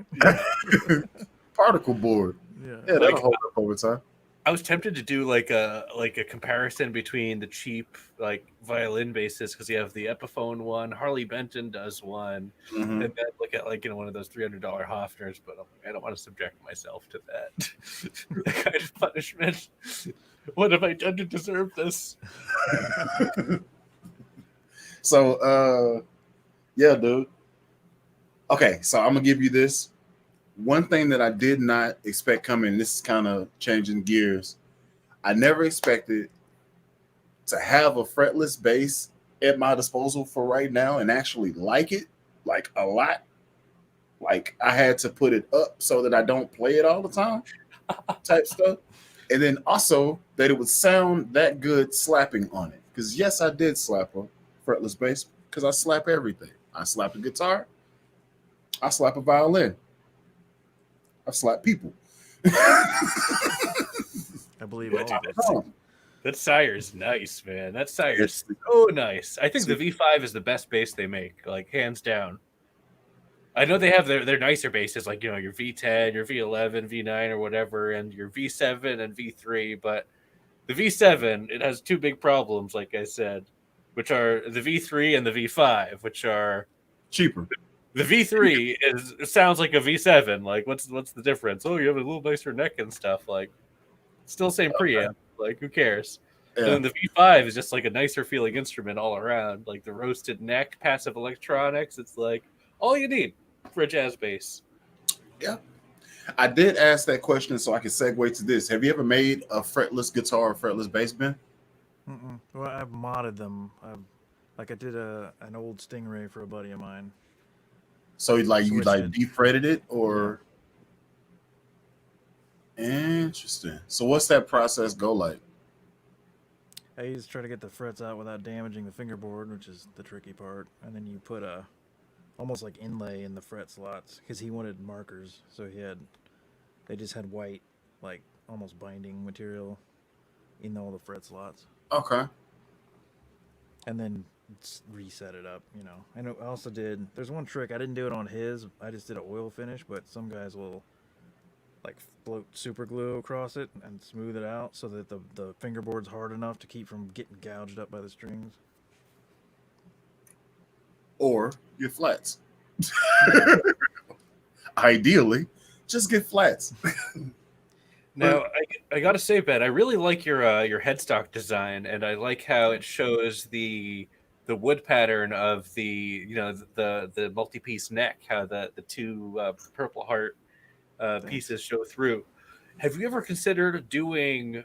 Particle board. Yeah, that'll hold up over time. I was tempted to do like a comparison between the cheap like violin basses because you have the Epiphone one, Harley Benton does one, Mhm. and then look at like one of those $300 Hofners. But I'm like, I don't want to subject myself to that that kind of punishment. What have I done to deserve this? So, yeah, dude. Okay, so I'm gonna give you this. One thing that I did not expect coming. This is kind of changing gears. I never expected to have a fretless bass at my disposal for right now and actually like it like a lot. Like I had to put it up so that I don't play it all the time, type stuff. And then also that it would sound that good slapping on it. Because yes, I did slap a fretless bass because I slap everything. I slap a guitar, I slap a violin, I slap people. I believe all of it. That Sire's nice, man. That Sire's It's- so nice. I think the V5 is the best bass they make, like hands down. I know they have their nicer bases, like your V10, your V11, V9, or whatever, and your V7 and V3. But the V7, it has two big problems, like I said, which are the V3 and the V5, which are cheaper. the V3 it sounds like a V7. Like what's the difference? Oh, you have a little nicer neck and stuff. Like still same preamp. Like who cares? Yeah. And then the V5 is just like a nicer feeling instrument all around. Like the roasted neck, passive electronics. It's like all you need for a jazz bass. Yeah. I did ask that question so I can segue to this. Have you ever made a fretless guitar or fretless bass, Ben? Well, I've modded them. I did an old Stingray for a buddy of mine. So you Switched it. defretted it or Interesting. So what's that process go like? I used to try to get the frets out without damaging the fingerboard, which is the tricky part. And then you put a almost like inlay in the fret slots because he wanted markers. So they just had white, like almost binding material in all the fret slots. Okay. And then reset it up, I know I also there's one trick, I didn't do it on his, I just did an oil finish, but some guys will like float super glue across it and smooth it out so that the fingerboard's hard enough to keep from getting gouged up by the strings. Or get flats. Ideally, just get flats. Now, I gotta say, Ben, I really like your headstock design, and I like how it shows the wood pattern of the the multi-piece neck, how the two Purple Heart pieces show through. Have you ever considered doing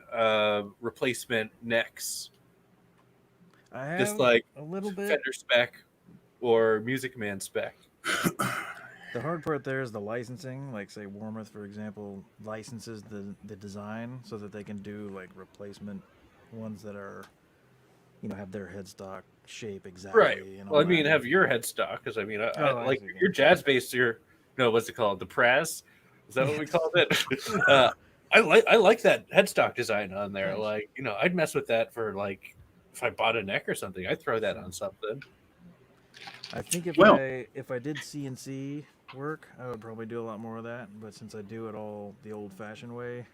replacement necks, I have just like a little bit. Fender spec or Music Man spec? The hard part there is the licensing. Like, say, Warmoth, for example, licenses the design so that they can do, like, replacement ones that are, have their headstock shape exactly. Right. Well, I mean, have your headstock, because, I mean, I like your jazz bass, what's it called? The Praz? Is that what we called it? I like that headstock design on there. Like, I'd mess with that for, like, if I bought a neck or something, I'd throw that on something. I think if I did CNC work, I would probably do a lot more of that. But since I do it all the old-fashioned way,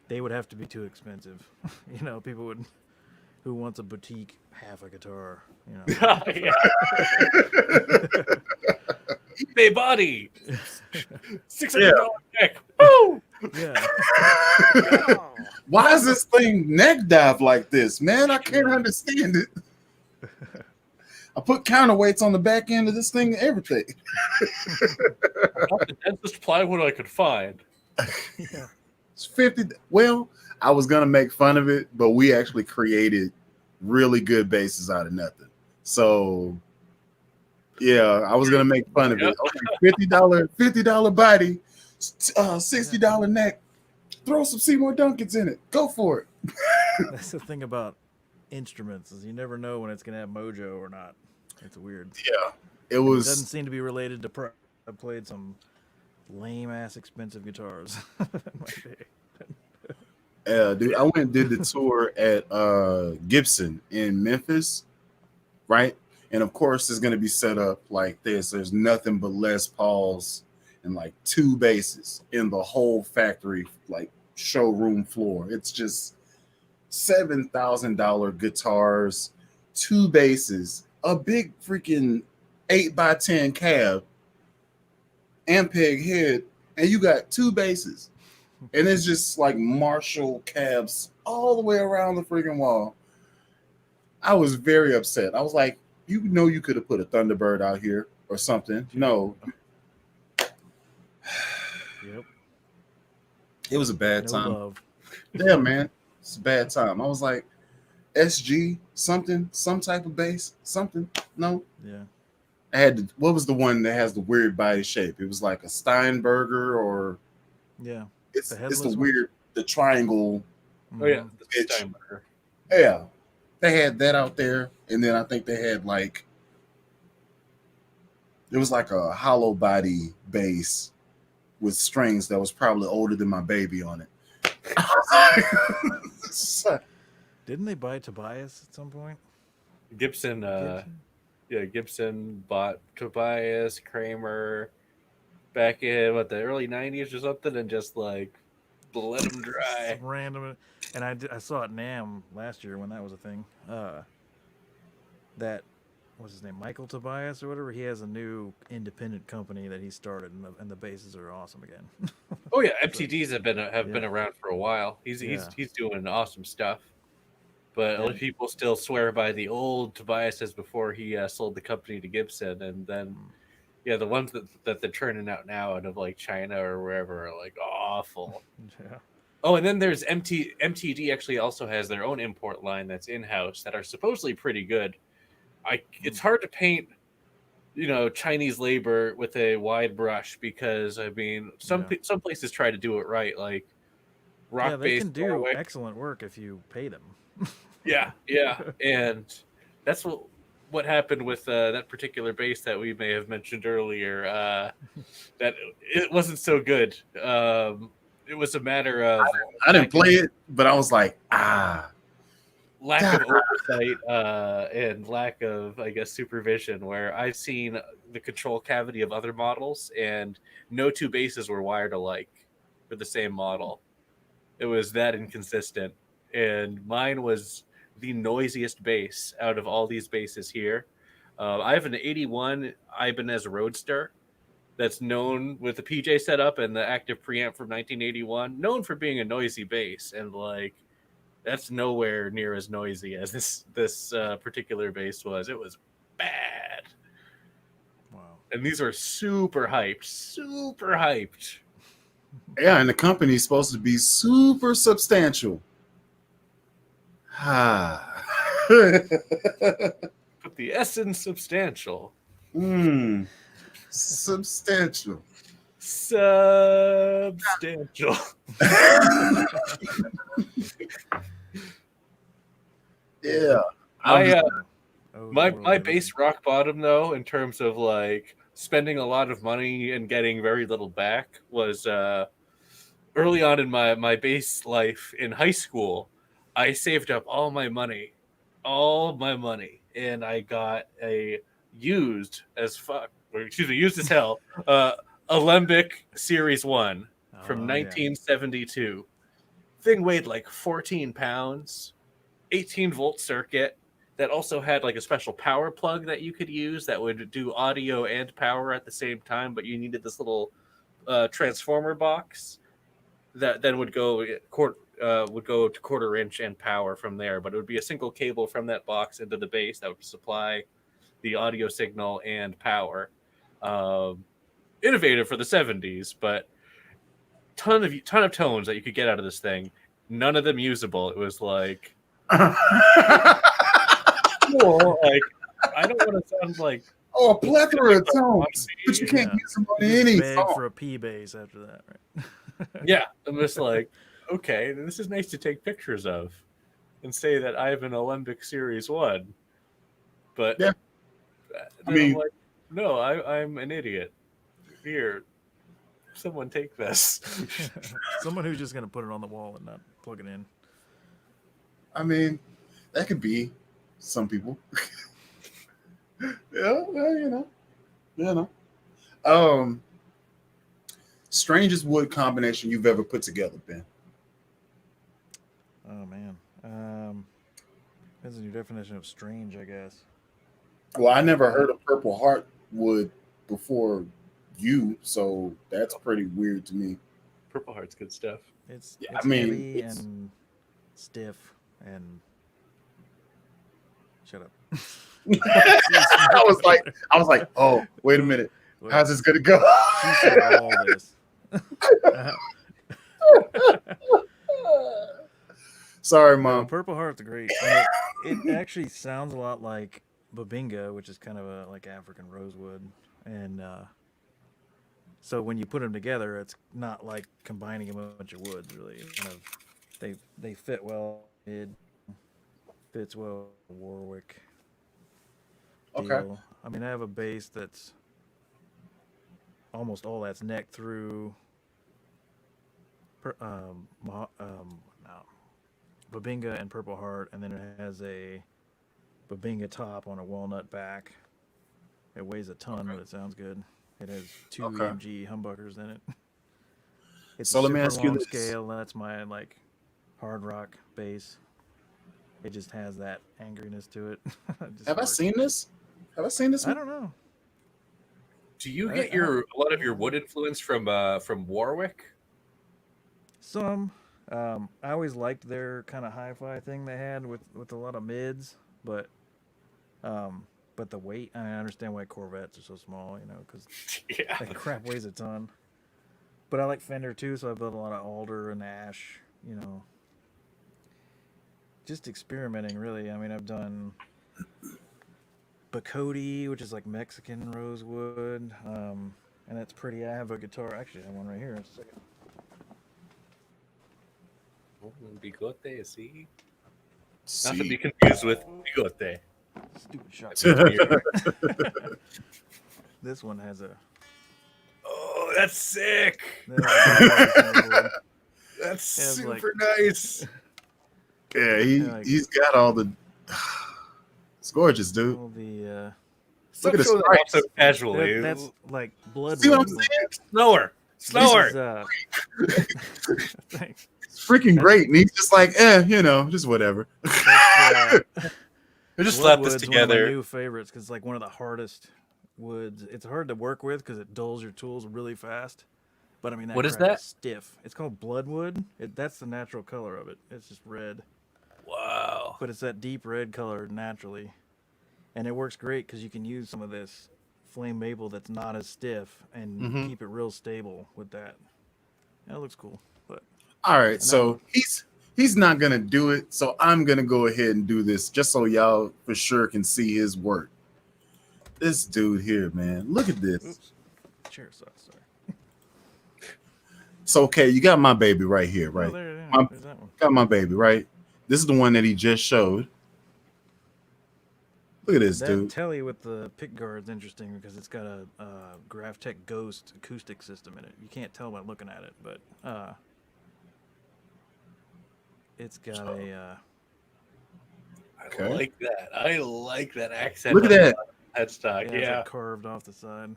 they would have to be too expensive. People who wants a boutique half a guitar. eBay body, $600 neck. Woo! Yeah. Why is this thing neck dive like this, man? I can't understand it. I put counterweights on the back end of this thing and everything. I bought the densest plywood I could find. Yeah. It's 50. Well, I was gonna make fun of it, but we actually created really good bases out of nothing. So yeah, I was gonna make fun of it. Okay, $50 body, $60 neck. Throw some Seymour Duncans in it. Go for it. That's the thing about instruments is you never know when it's gonna have mojo or not. It's weird. Yeah, it It was. doesn't seem to be related to I played some lame ass expensive guitars. Yeah, dude, I went and did the tour at Gibson in Memphis, right? And of course, it's going to be set up like this. There's nothing but Les Pauls and like two basses in the whole factory, like showroom floor. It's just $7,000 guitars, two basses, a big freaking 8x10 cab, Ampeg head, and you got two basses. And it's just like Marshall cabs all the way around the freaking wall. I was very upset. I was like, you know, you could have put a Thunderbird out here or something. No. Yep. It was a bad No time. love. Yeah, man. It's a bad time. I was like, SG, something, some type of bass, something. No. Yeah. I had what was the one that has the weird body shape? It was like a Steinberger or Yeah. it's The the headless one? weird the triangle. Oh yeah, Mhm. the Bitch. Steinberger. Yeah. They had that out there. And then I think they had like it was like a hollow body bass with strings that was probably older than my baby on it. Didn't they buy Tobias at some point? Gibson, Gibson? yeah, Gibson bought Tobias Kramer back in what the early '90s or something, and just like let them dry. Some random. And I saw it NAMM last year when that was a thing. That what's his name, Michael Tobias or whatever. He has a new independent company that he started, and the basses are awesome again. Oh yeah, MTDs have been Yeah. around for a while. He's Yeah. he's doing awesome stuff. But a lot Yeah. of people still swear by the old Tobias's before he sold the company to Gibson, and then yeah, the ones that they're turning out now out of like China or wherever are like awful. Yeah. Oh, and then there's MTD actually also has their own import line that's in house that are supposedly pretty good. It's hard to paint, you know, Chinese labor with a wide brush because I mean some places try to do it right, like Yeah, they rock-based can do Norway. excellent work if you pay them. Yeah, and that's what happened with that particular bass that we may have mentioned earlier. That it wasn't so good. It was a matter of I didn't play it, but I was like, lack of oversight and lack of, I guess, supervision. Where I've seen the control cavity of other models, and no two basses were wired alike for the same model. It was that inconsistent, and mine was the noisiest bass out of all these basses here. I have an '81 Ibanez Roadster that's known with the PJ setup and the active preamp from 1981, known for being a noisy bass, and like that's nowhere near as noisy as this particular bass was. It was bad. Wow. And these are super hyped. yeah, and the company's supposed to be super substantial. Put the S in substantial. Substantial. Substantial. Yeah. My base rock bottom though, in terms of like spending a lot of money and getting very little back, was early on in my bass life in high school. I saved up all my money, and I got a used as hell Alembic Series 1 from 1972. Thing weighed like 14 pounds, 18-volt circuit that also had like a special power plug that you could use that would do audio and power at the same time, but you needed this little transformer box that then would go to quarter inch and power from there. But it would be a single cable from that box into the base that would supply the audio signal and power. Innovative for the 70s, but ton of tones that you could get out of this thing. None of them usable. It was like, cool. Like, I don't want to sound like a plethora of tones, but you can't use them on any beg song. for a P bass after that, right? Yeah, I'm just like, okay, this is nice to take pictures of and say that I have an Alembic Series 1. But yeah, I mean, I'm like, no, I'm an idiot. Here, someone take this. Someone who's just going to put it on the wall and not plug it in. I mean, that could be some people. Yeah, well, you know. Strangest wood combination you've ever put together, Ben? Oh man. Depends on your definition of strange, I guess. Well, I never heard of purple heartwood before you, so that's pretty weird to me. Purple Heart's good stuff. Yeah, It's I mean, heavy it's. and stiff and shut up. See I smoke was like, over I was like, oh, wait a there. minute, Well, how's this gonna go? she said all this. Sorry, No, mom. Purple Heart's great. And it actually sounds a lot like Babinga, which is kind of a like African rosewood. And so when you put them together, it's not like combining a bunch of woods. Really, it's kind of they fit well. It fits well. Warwick Okay. deal. I mean, I have a base that's almost all that's neck through. No, Babinga and Purple Heart, and then it has a Babinga top on a walnut back. It weighs a ton, Okay. but it sounds good. It has two Okay. EMG humbuckers in it. It's a So let me super ask you long this. scale. That's my like hard rock bass. It just has that angriness to it. It just Have I works. seen this? Have I seen this I one? don't know. Do you I, get I a lot of your wood influence from Warwick? some. I always liked their kind of hi-fi thing they had with a lot of mids, but um, but the weight. I understand why Corvettes are so small, because Yeah. that crap weighs a ton. But I like Fender too, so I built a lot of alder and ash. Just experimenting really. I mean, I've done Bacote, which is like Mexican rosewood, and that's pretty. I have a guitar. Actually, I have one right here. Just a second. Oh, bigote, see? Not to See. be confused with bigote. Stupid shot. That's weird. This one has a. Oh, that's sick. That has a soundboard. That's It has, like- super nice. Yeah, Like- he's got all the. It's gorgeous, dude. all the. Stop at the showing that off so stripes. casually. That's like blood. See what I'm wood. saying? Slower. This Slower. is, thanks. It's freaking great, and he's just like, just whatever. That's, We just slap this Bloodwood's one of my together. new favorites because it's like one of the hardest woods. It's hard to work with because it dulls your tools really fast. But I mean, What is crap that? stiff. It's called bloodwood. That's the natural color of it. It's just red, Wow. but it's that deep red color naturally, and it works great because you can use some of this flame maple that's not as stiff and Mhm. keep it real stable with that. That looks cool, but All right, And so he's not gonna do it, so I'm gonna go ahead and do this just so y'all for sure can see his work. This dude here, man, look at this. oops, chair sucks. Sorry. So okay, you got my baby right here, right? Oh, there, My- there's that one. Got my baby, right? This is the one that he just showed. Look at this, That dude. telly with the pick guard's interesting because it's got a Graftech Ghost acoustic system in it. You can't tell by looking at it, but it's got So- a. Okay. I like that. I like that accent. Look at on that. the headstock. It's Yeah. like carved off the side.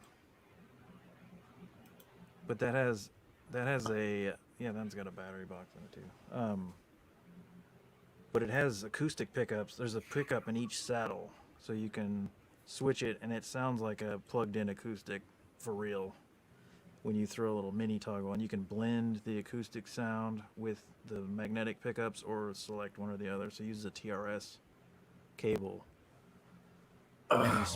But that has a that's got a battery box in it too. But it has acoustic pickups. There's a pickup in each saddle, so you can switch it, and it sounds like a plugged-in acoustic for real. When you throw a little mini toggle, and you can blend the acoustic sound with the magnetic pickups, or select one or the other. So use a TRS cable, and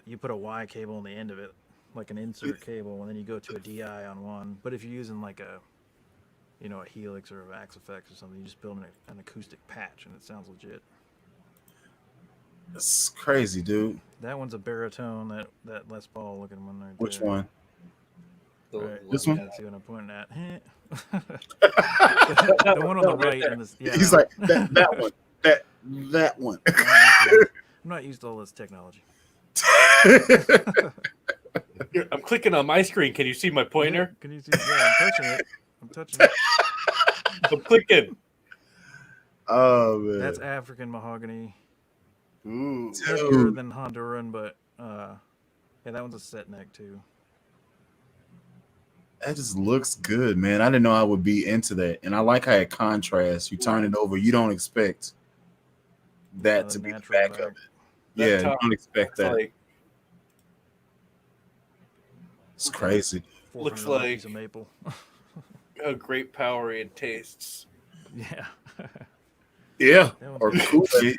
you put a Y cable on the end of it, like an insert cable, and then you go to a DI on one. But if you're using like a Helix or a Vax Effects or something, you just build an acoustic patch, and it sounds legit. That's crazy, dude. That one's a baritone. That Les Paul looking one right Which there. one? Right. This one? Yeah, see what I'm pointing at? The one on the right. In this, yeah, He's like that one. That one. I'm not used to all this technology. Here, I'm clicking on my screen. Can you see my pointer? Can you see? Yeah, I'm touching it. I'm clicking. Oh man. That's African mahogany. Ooh. It's heavier than Honduran, but yeah, that one's a set neck too. That just looks good, man. I didn't know I would be into that, and I like how it contrasts. You turn it over, you don't expect that to The be the natural back back. of it. That Yeah, you top don't expect looks that. like It's crazy. Looks $400 like- piece of maple. a great power it tastes. Yeah. Yeah, That one's or good. Kool-Aid.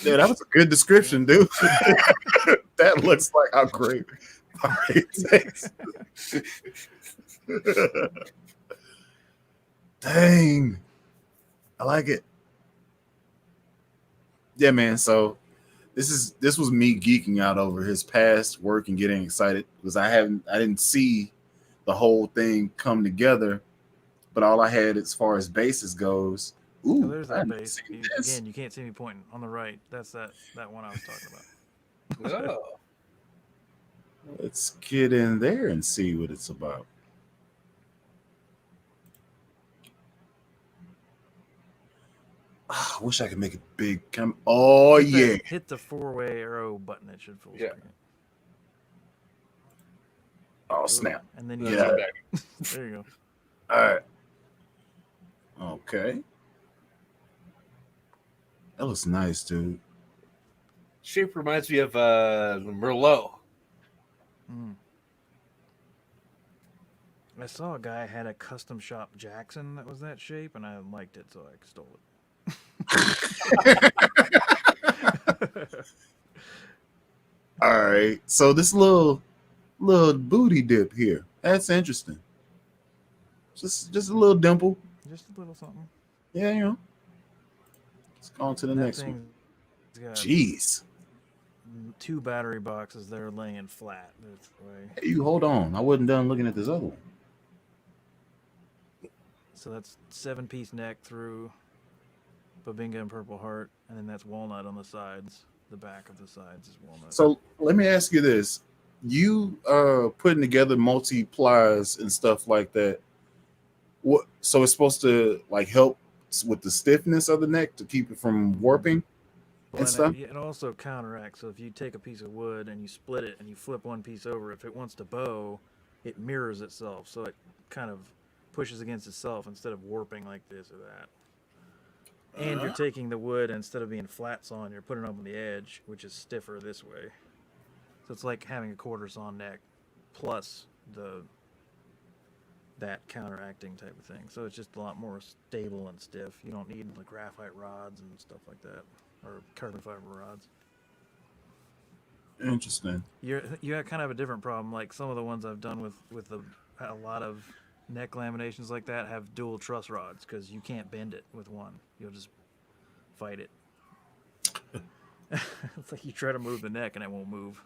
Yeah, that was a good description, dude. That looks like how great it tastes. Dang, I like it. Yeah, man. So this was me geeking out over his past work and getting excited because I didn't see the whole thing come together, but all I had as far as bases goes. Oh, Ooh, there's I that haven't base. seen this. Again, you can't see me pointing on the right. That's that one I was talking about. Oh, Let's get in there and see what it's about. I wish I could make it big. Oh yeah. Hit the 4-way arrow button. It should full Yeah. screen. Oh Ooh, snap. And then no, you Yeah. come back. there you go. All right. Okay. That looks nice, dude. Shape reminds me of Merlot. Mm. I saw a guy had a custom shop Jackson that was that shape, and I liked it, so I stole it. All right. So this little booty dip here. That's interesting. Just a little dimple. Just a little something. Yeah, you know. Let's go on to the That next one. thing's got Jeez. 2 battery boxes that are laying flat. That's the way. Hey, you hold on. I wasn't done looking at this other one. So that's 7-piece neck through Babinga and Purple Heart, and then that's walnut on the sides. The back of the sides is walnut. So let me ask you this. You putting together multi-plies and stuff like that. What so it's supposed to like help with the stiffness of the neck to keep it from warping Well, and stuff? it also counteracts. So if you take a piece of wood and you split it and you flip one piece over, if it wants to bow, it mirrors itself. So it kind of pushes against itself instead of warping like this or that. And you're taking the wood, instead of being flat sawn, you're putting it up on the edge, which is stiffer this way. So it's like having a quarter saw neck plus that counteracting type of thing. So it's just a lot more stable and stiff. You don't need like graphite rods and stuff like that, or carbon fiber rods. Interesting. You kind of have a different problem. Like some of the ones I've done with a lot of neck laminations like that have dual truss rods because you can't bend it with one. You'll just fight it. It's like you try to move the neck and it won't move.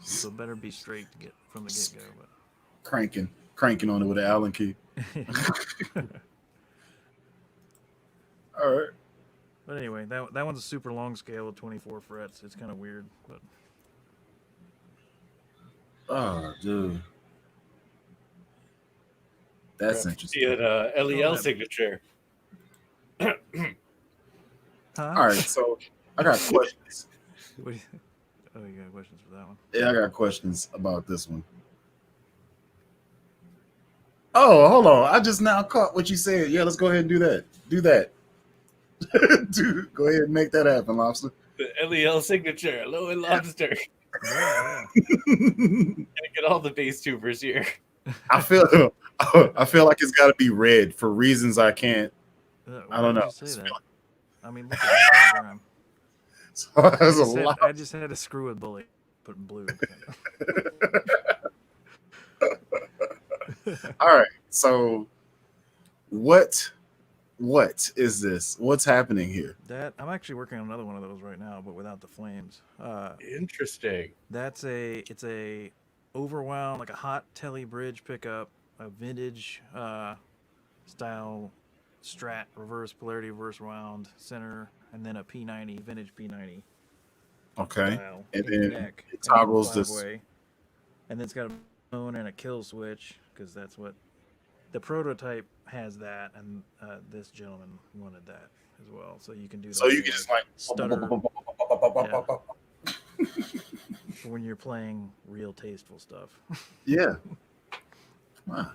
So it better be straight to get from the get go. Cranking on it with an Allen key. But All right. But anyway, that one's a super long scale with 24 frets. It's kind of weird, but Oh, dude. That's See interesting. an LEL signature. huh? All right, so I got questions. What do you, oh, you got questions for that one? Yeah, I got questions about this one. Oh, hold on. I just now caught what you said. Yeah, let's go ahead and do that. Do that. Dude, go ahead and make that happen, Lobster. The LEL signature, low and lobster. Yeah. Gonna get all the base tubers here. I feel like it's got to be red for reasons I can't. Why I don't would know. you say Just that? feel I mean, look at the background. So there's a lot. I just had a screw with bully, put in blue. All right. So what is this? What's happening here? That I'm actually working on another one of those right now, but without the flames. Interesting. It's a overwound, like a hot telly bridge pickup, a vintage style Strat reverse polarity reverse wound center, and then a P90 vintage P90 Okay. style And in the then neck, it toggles and then this. 5-way. And then it's got a phone and a kill switch because that's what the prototype has. That, and this gentleman wanted that as well. So you can do that. So you can just like stutter when you're playing real tasteful stuff. Yeah. Wow.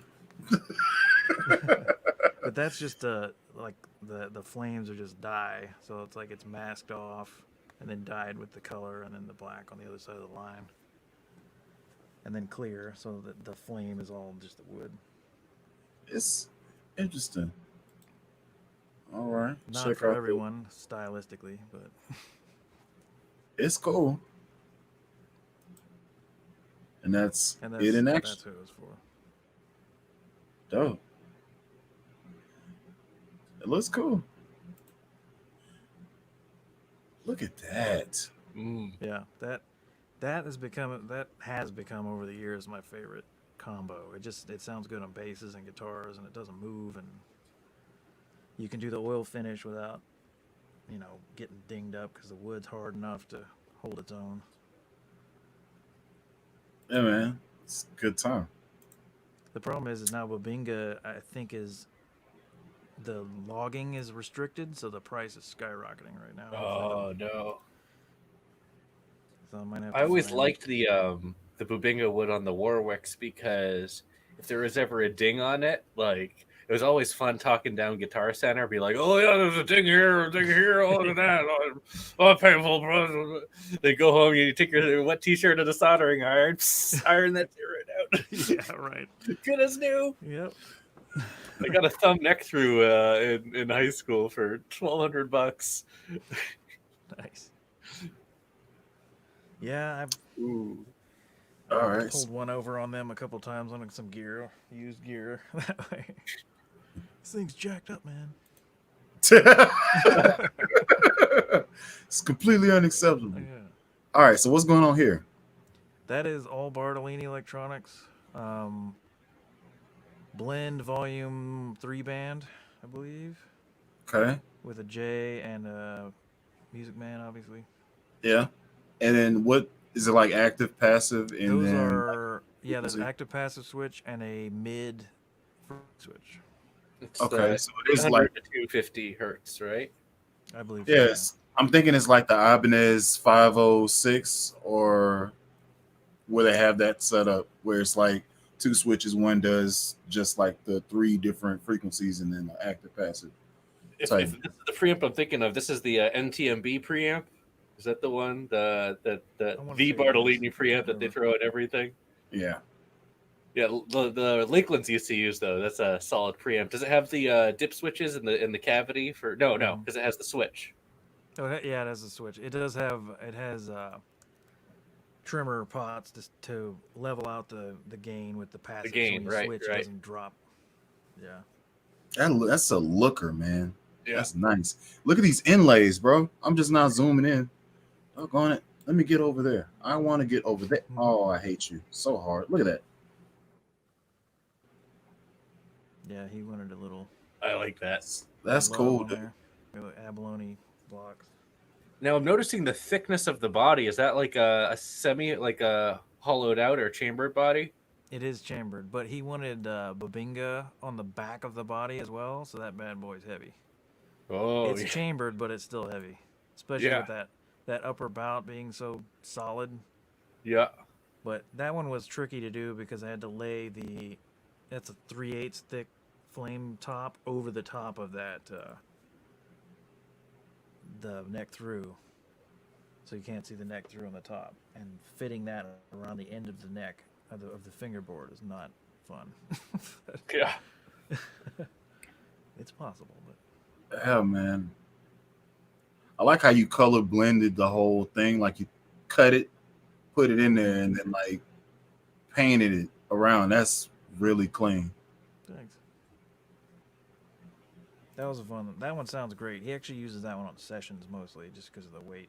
But that's just like the flames are just dye, so it's like it's masked off and then dyed with the color, and then the black on the other side of the line, and then clear, so that the flame is all just the wood. It's interesting. All right. Not Check for out the. everyone stylistically, but It's cool. And that's and it in action. that's who it was for. Dope. It looks cool. Look at that. Mm. Yeah, that has become over the years my favorite combo. It sounds good on basses and guitars, and it doesn't move, and you can do the oil finish without getting dinged up because the wood's hard enough to hold its own. Yeah, man. It's a good time. The problem is now Babinga, I think, is the logging is restricted, so the price is skyrocketing right now. Oh no! So I might have I to always find. liked the Bubinga wood on the Warwicks because if there was ever a ding on it, like it was always fun talking down Guitar Center, be like, "Oh yeah, there's a ding here, oh look at that, oh painful, bro." They go home, you take your wet T-shirt to the soldering iron, iron that right out. Yeah, right. Good as new. Yep. I got a thumb neck through in high school for $1,200. Nice. Yeah, Ooh. I All right. pulled one over on them a couple times on some gear, used gear. That way, this thing's jacked up, man. It's completely unacceptable. Yeah. All right. So what's going on here? That is all Bartolini Electronics. Blend Volume 3 band, I believe, Okay. with a J and a Music Man, obviously. Yeah. And then what is it like? Active, passive, and Those then are there's frequency? active passive switch and a mid switch. It's Okay. the So it is 100 like to 250 hertz, right? I believe. So, yes. I'm thinking it's like the Ibanez 506 or where they have that set up where it's like two switches. One does just like the three different frequencies and then the active passive. If Type. this is the preamp I'm thinking of, this is the NTMB preamp. Is that the one? The I wanna V say it Bartolini is. preamp that they throw at everything? Yeah. Yeah, the Lakelands used to use though. That's a solid preamp. Does it have the dip switches in the cavity for? No, Mhm. because it has the switch. Oh, yeah, it has a switch. It does have. It has trimmer pots to level out the gain with the passive. gain, so when you right, switch, right. it doesn't drop. Yeah. That's a looker, man. Yeah. That's nice. Look at these inlays, bro. I'm just not zooming in. Doggone it. Let me get over there. I want to get over there. Oh, I hate you so hard. Look at that. Yeah, he wanted a little. I like that. That's low cool, on dude. there. Abalone blocks. Now I'm noticing the thickness of the body. Is that like a semi, like a hollowed out or chambered body? It is chambered, but he wanted Babinga on the back of the body as well, so that bad boy's heavy. Oh, It's yeah. chambered, but it's still heavy, especially Yeah. with that upper bout being so solid. Yeah. But that one was tricky to do because I had to lay that's a 3/8 thick flame top over the top of that the neck through, so you can't see the neck through on the top, and fitting that around the end of the neck of the fingerboard is not fun. Yeah. It's possible, but Yeah, man. I like how you color blended the whole thing. Like you cut it, put it in there, and then like painted it around. That's really clean. thanks. That was a fun. That one sounds great. He actually uses that one on sessions mostly, just because of the weight.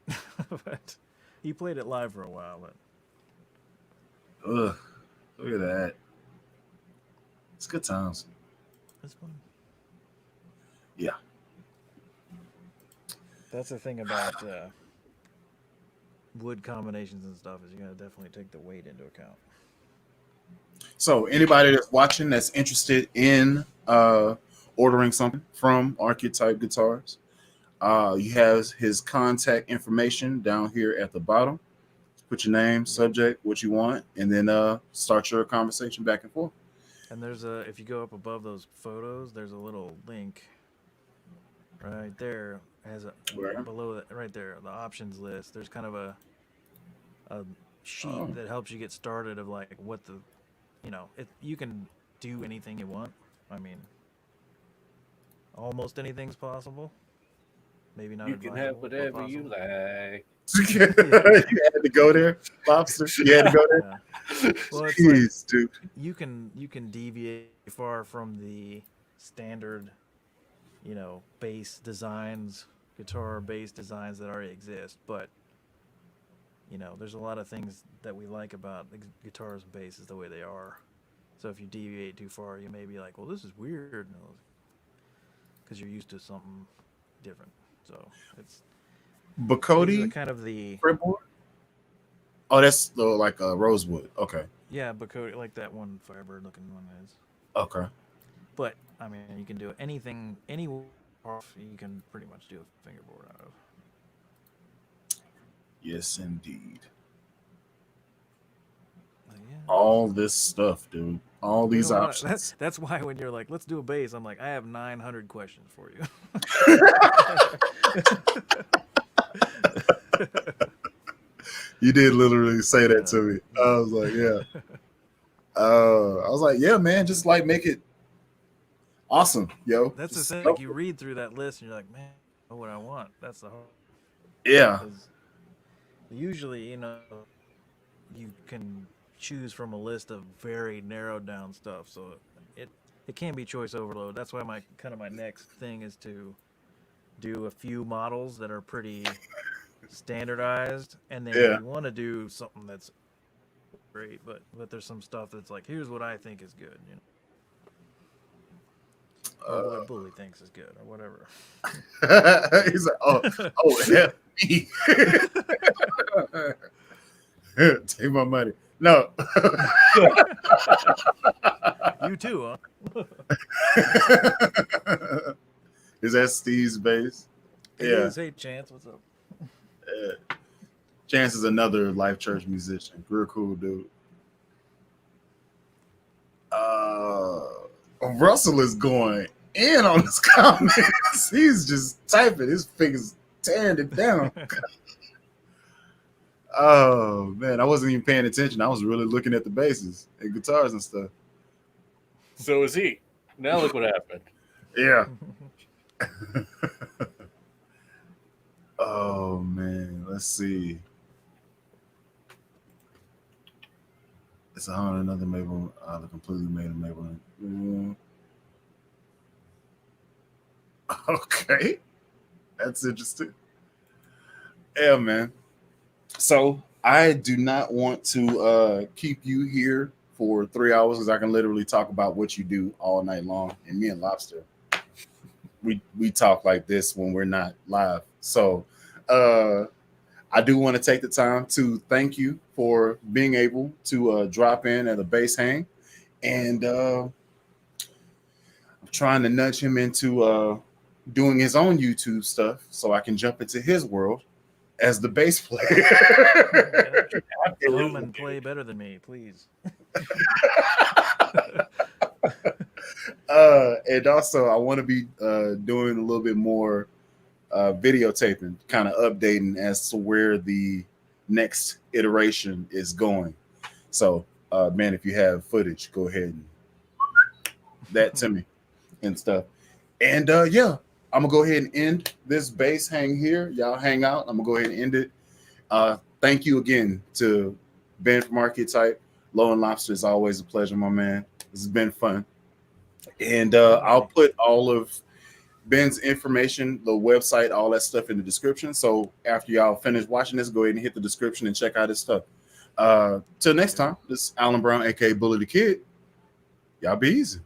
But he played it live for a while. But Ugh, look at that. It's good times. it's fun. Yeah. That's the thing about wood combinations and stuff is you gotta definitely take the weight into account. So anybody that's watching that's interested in ordering something from Archetype Guitars, you have his contact information down here at the bottom. Put your name, subject, what you want, and then start your conversation back and forth. And there's a, if you go up above those photos, there's a little link right there. Has a Where? below that right there, the options list. There's kind of a sheet Oh, that helps you get started of like what the, you can do anything you want. I mean, almost anything's possible. Maybe not You can have advisable, but whatever you possible. like. you Yeah, had to go there, lobster. You had to go there. yeah. Well, it's like Jeez, dude. you can deviate far from the standard, bass designs, guitar bass designs that already exist, but there's a lot of things that we like about the guitars and basses the way they are. So if you deviate too far, you may be like, well, this is weird, because you're used to something different. So it's But these are Cody, kind of the fretboard. Oh, that's the, like a rosewood. Okay, yeah, but like that one Firebird looking one is. okay. But I mean, you can do anything, any off. You can pretty much do a fingerboard out of. Yes, indeed. Yeah. All this stuff, dude. All There's these a lot. options. That's why when you're like, let's do a bass, I'm like, I have 900 questions for you. You did literally say that Yeah. to me. I was like, yeah. I was like, yeah, man. Just like make it awesome, yo. That's the Just thing. go Like you read through that list and you're like, man, I know what I want. That's the hard. yeah. Because usually, you can choose from a list of very narrowed down stuff. So it can be choice overload. That's why my next thing is to do a few models that are pretty standardized, and then if Yeah. you want to do something that's great, but there's some stuff that's like, here's what I think is good, or what Bully thinks is good, or whatever. He's like, oh, yeah, me. Take my money. No. You too, huh? Is that Steve's bass? It Yeah. is. Hey, Chance, what's up? Chance is another Life Church musician. Real cool dude. Russell is going in on his comments. He's just typing. His fingers tearing it down. Oh man, I wasn't even paying attention. I was really looking at the basses and guitars and stuff. So is he. Now look what happened. Yeah. Oh man, let's see. It's a hundred another Maple, completely made of Maple. Okay, that's interesting. Yeah, man. So I do not want to keep you here for 3 hours because I can literally talk about what you do all night long. And me and Lobster, we talk like this when we're not live. So I do want to take the time to thank you for being able to drop in at a bass hang, and I'm trying to nudge him into doing his own YouTube stuff so I can jump into his world as the bass player. Come and play better than me, please. And also, I want to be doing a little bit more videotaping, kind of updating as to where the next iteration is going. So, man, if you have footage, go ahead and that to me and stuff. And yeah, I'm gonna go ahead and end this bass hang here. Y'all hang out. I'm gonna go ahead and end it. Thank you again to Ben from Archetype. Low and Lobster is always a pleasure, my man. This has been fun. And I'll put all of Ben's information, the website, all that stuff in the description. So after y'all finish watching this, go ahead and hit the description and check out his stuff. Till next time, this is Alan Brown, aka Bully the Kid. Y'all be easy.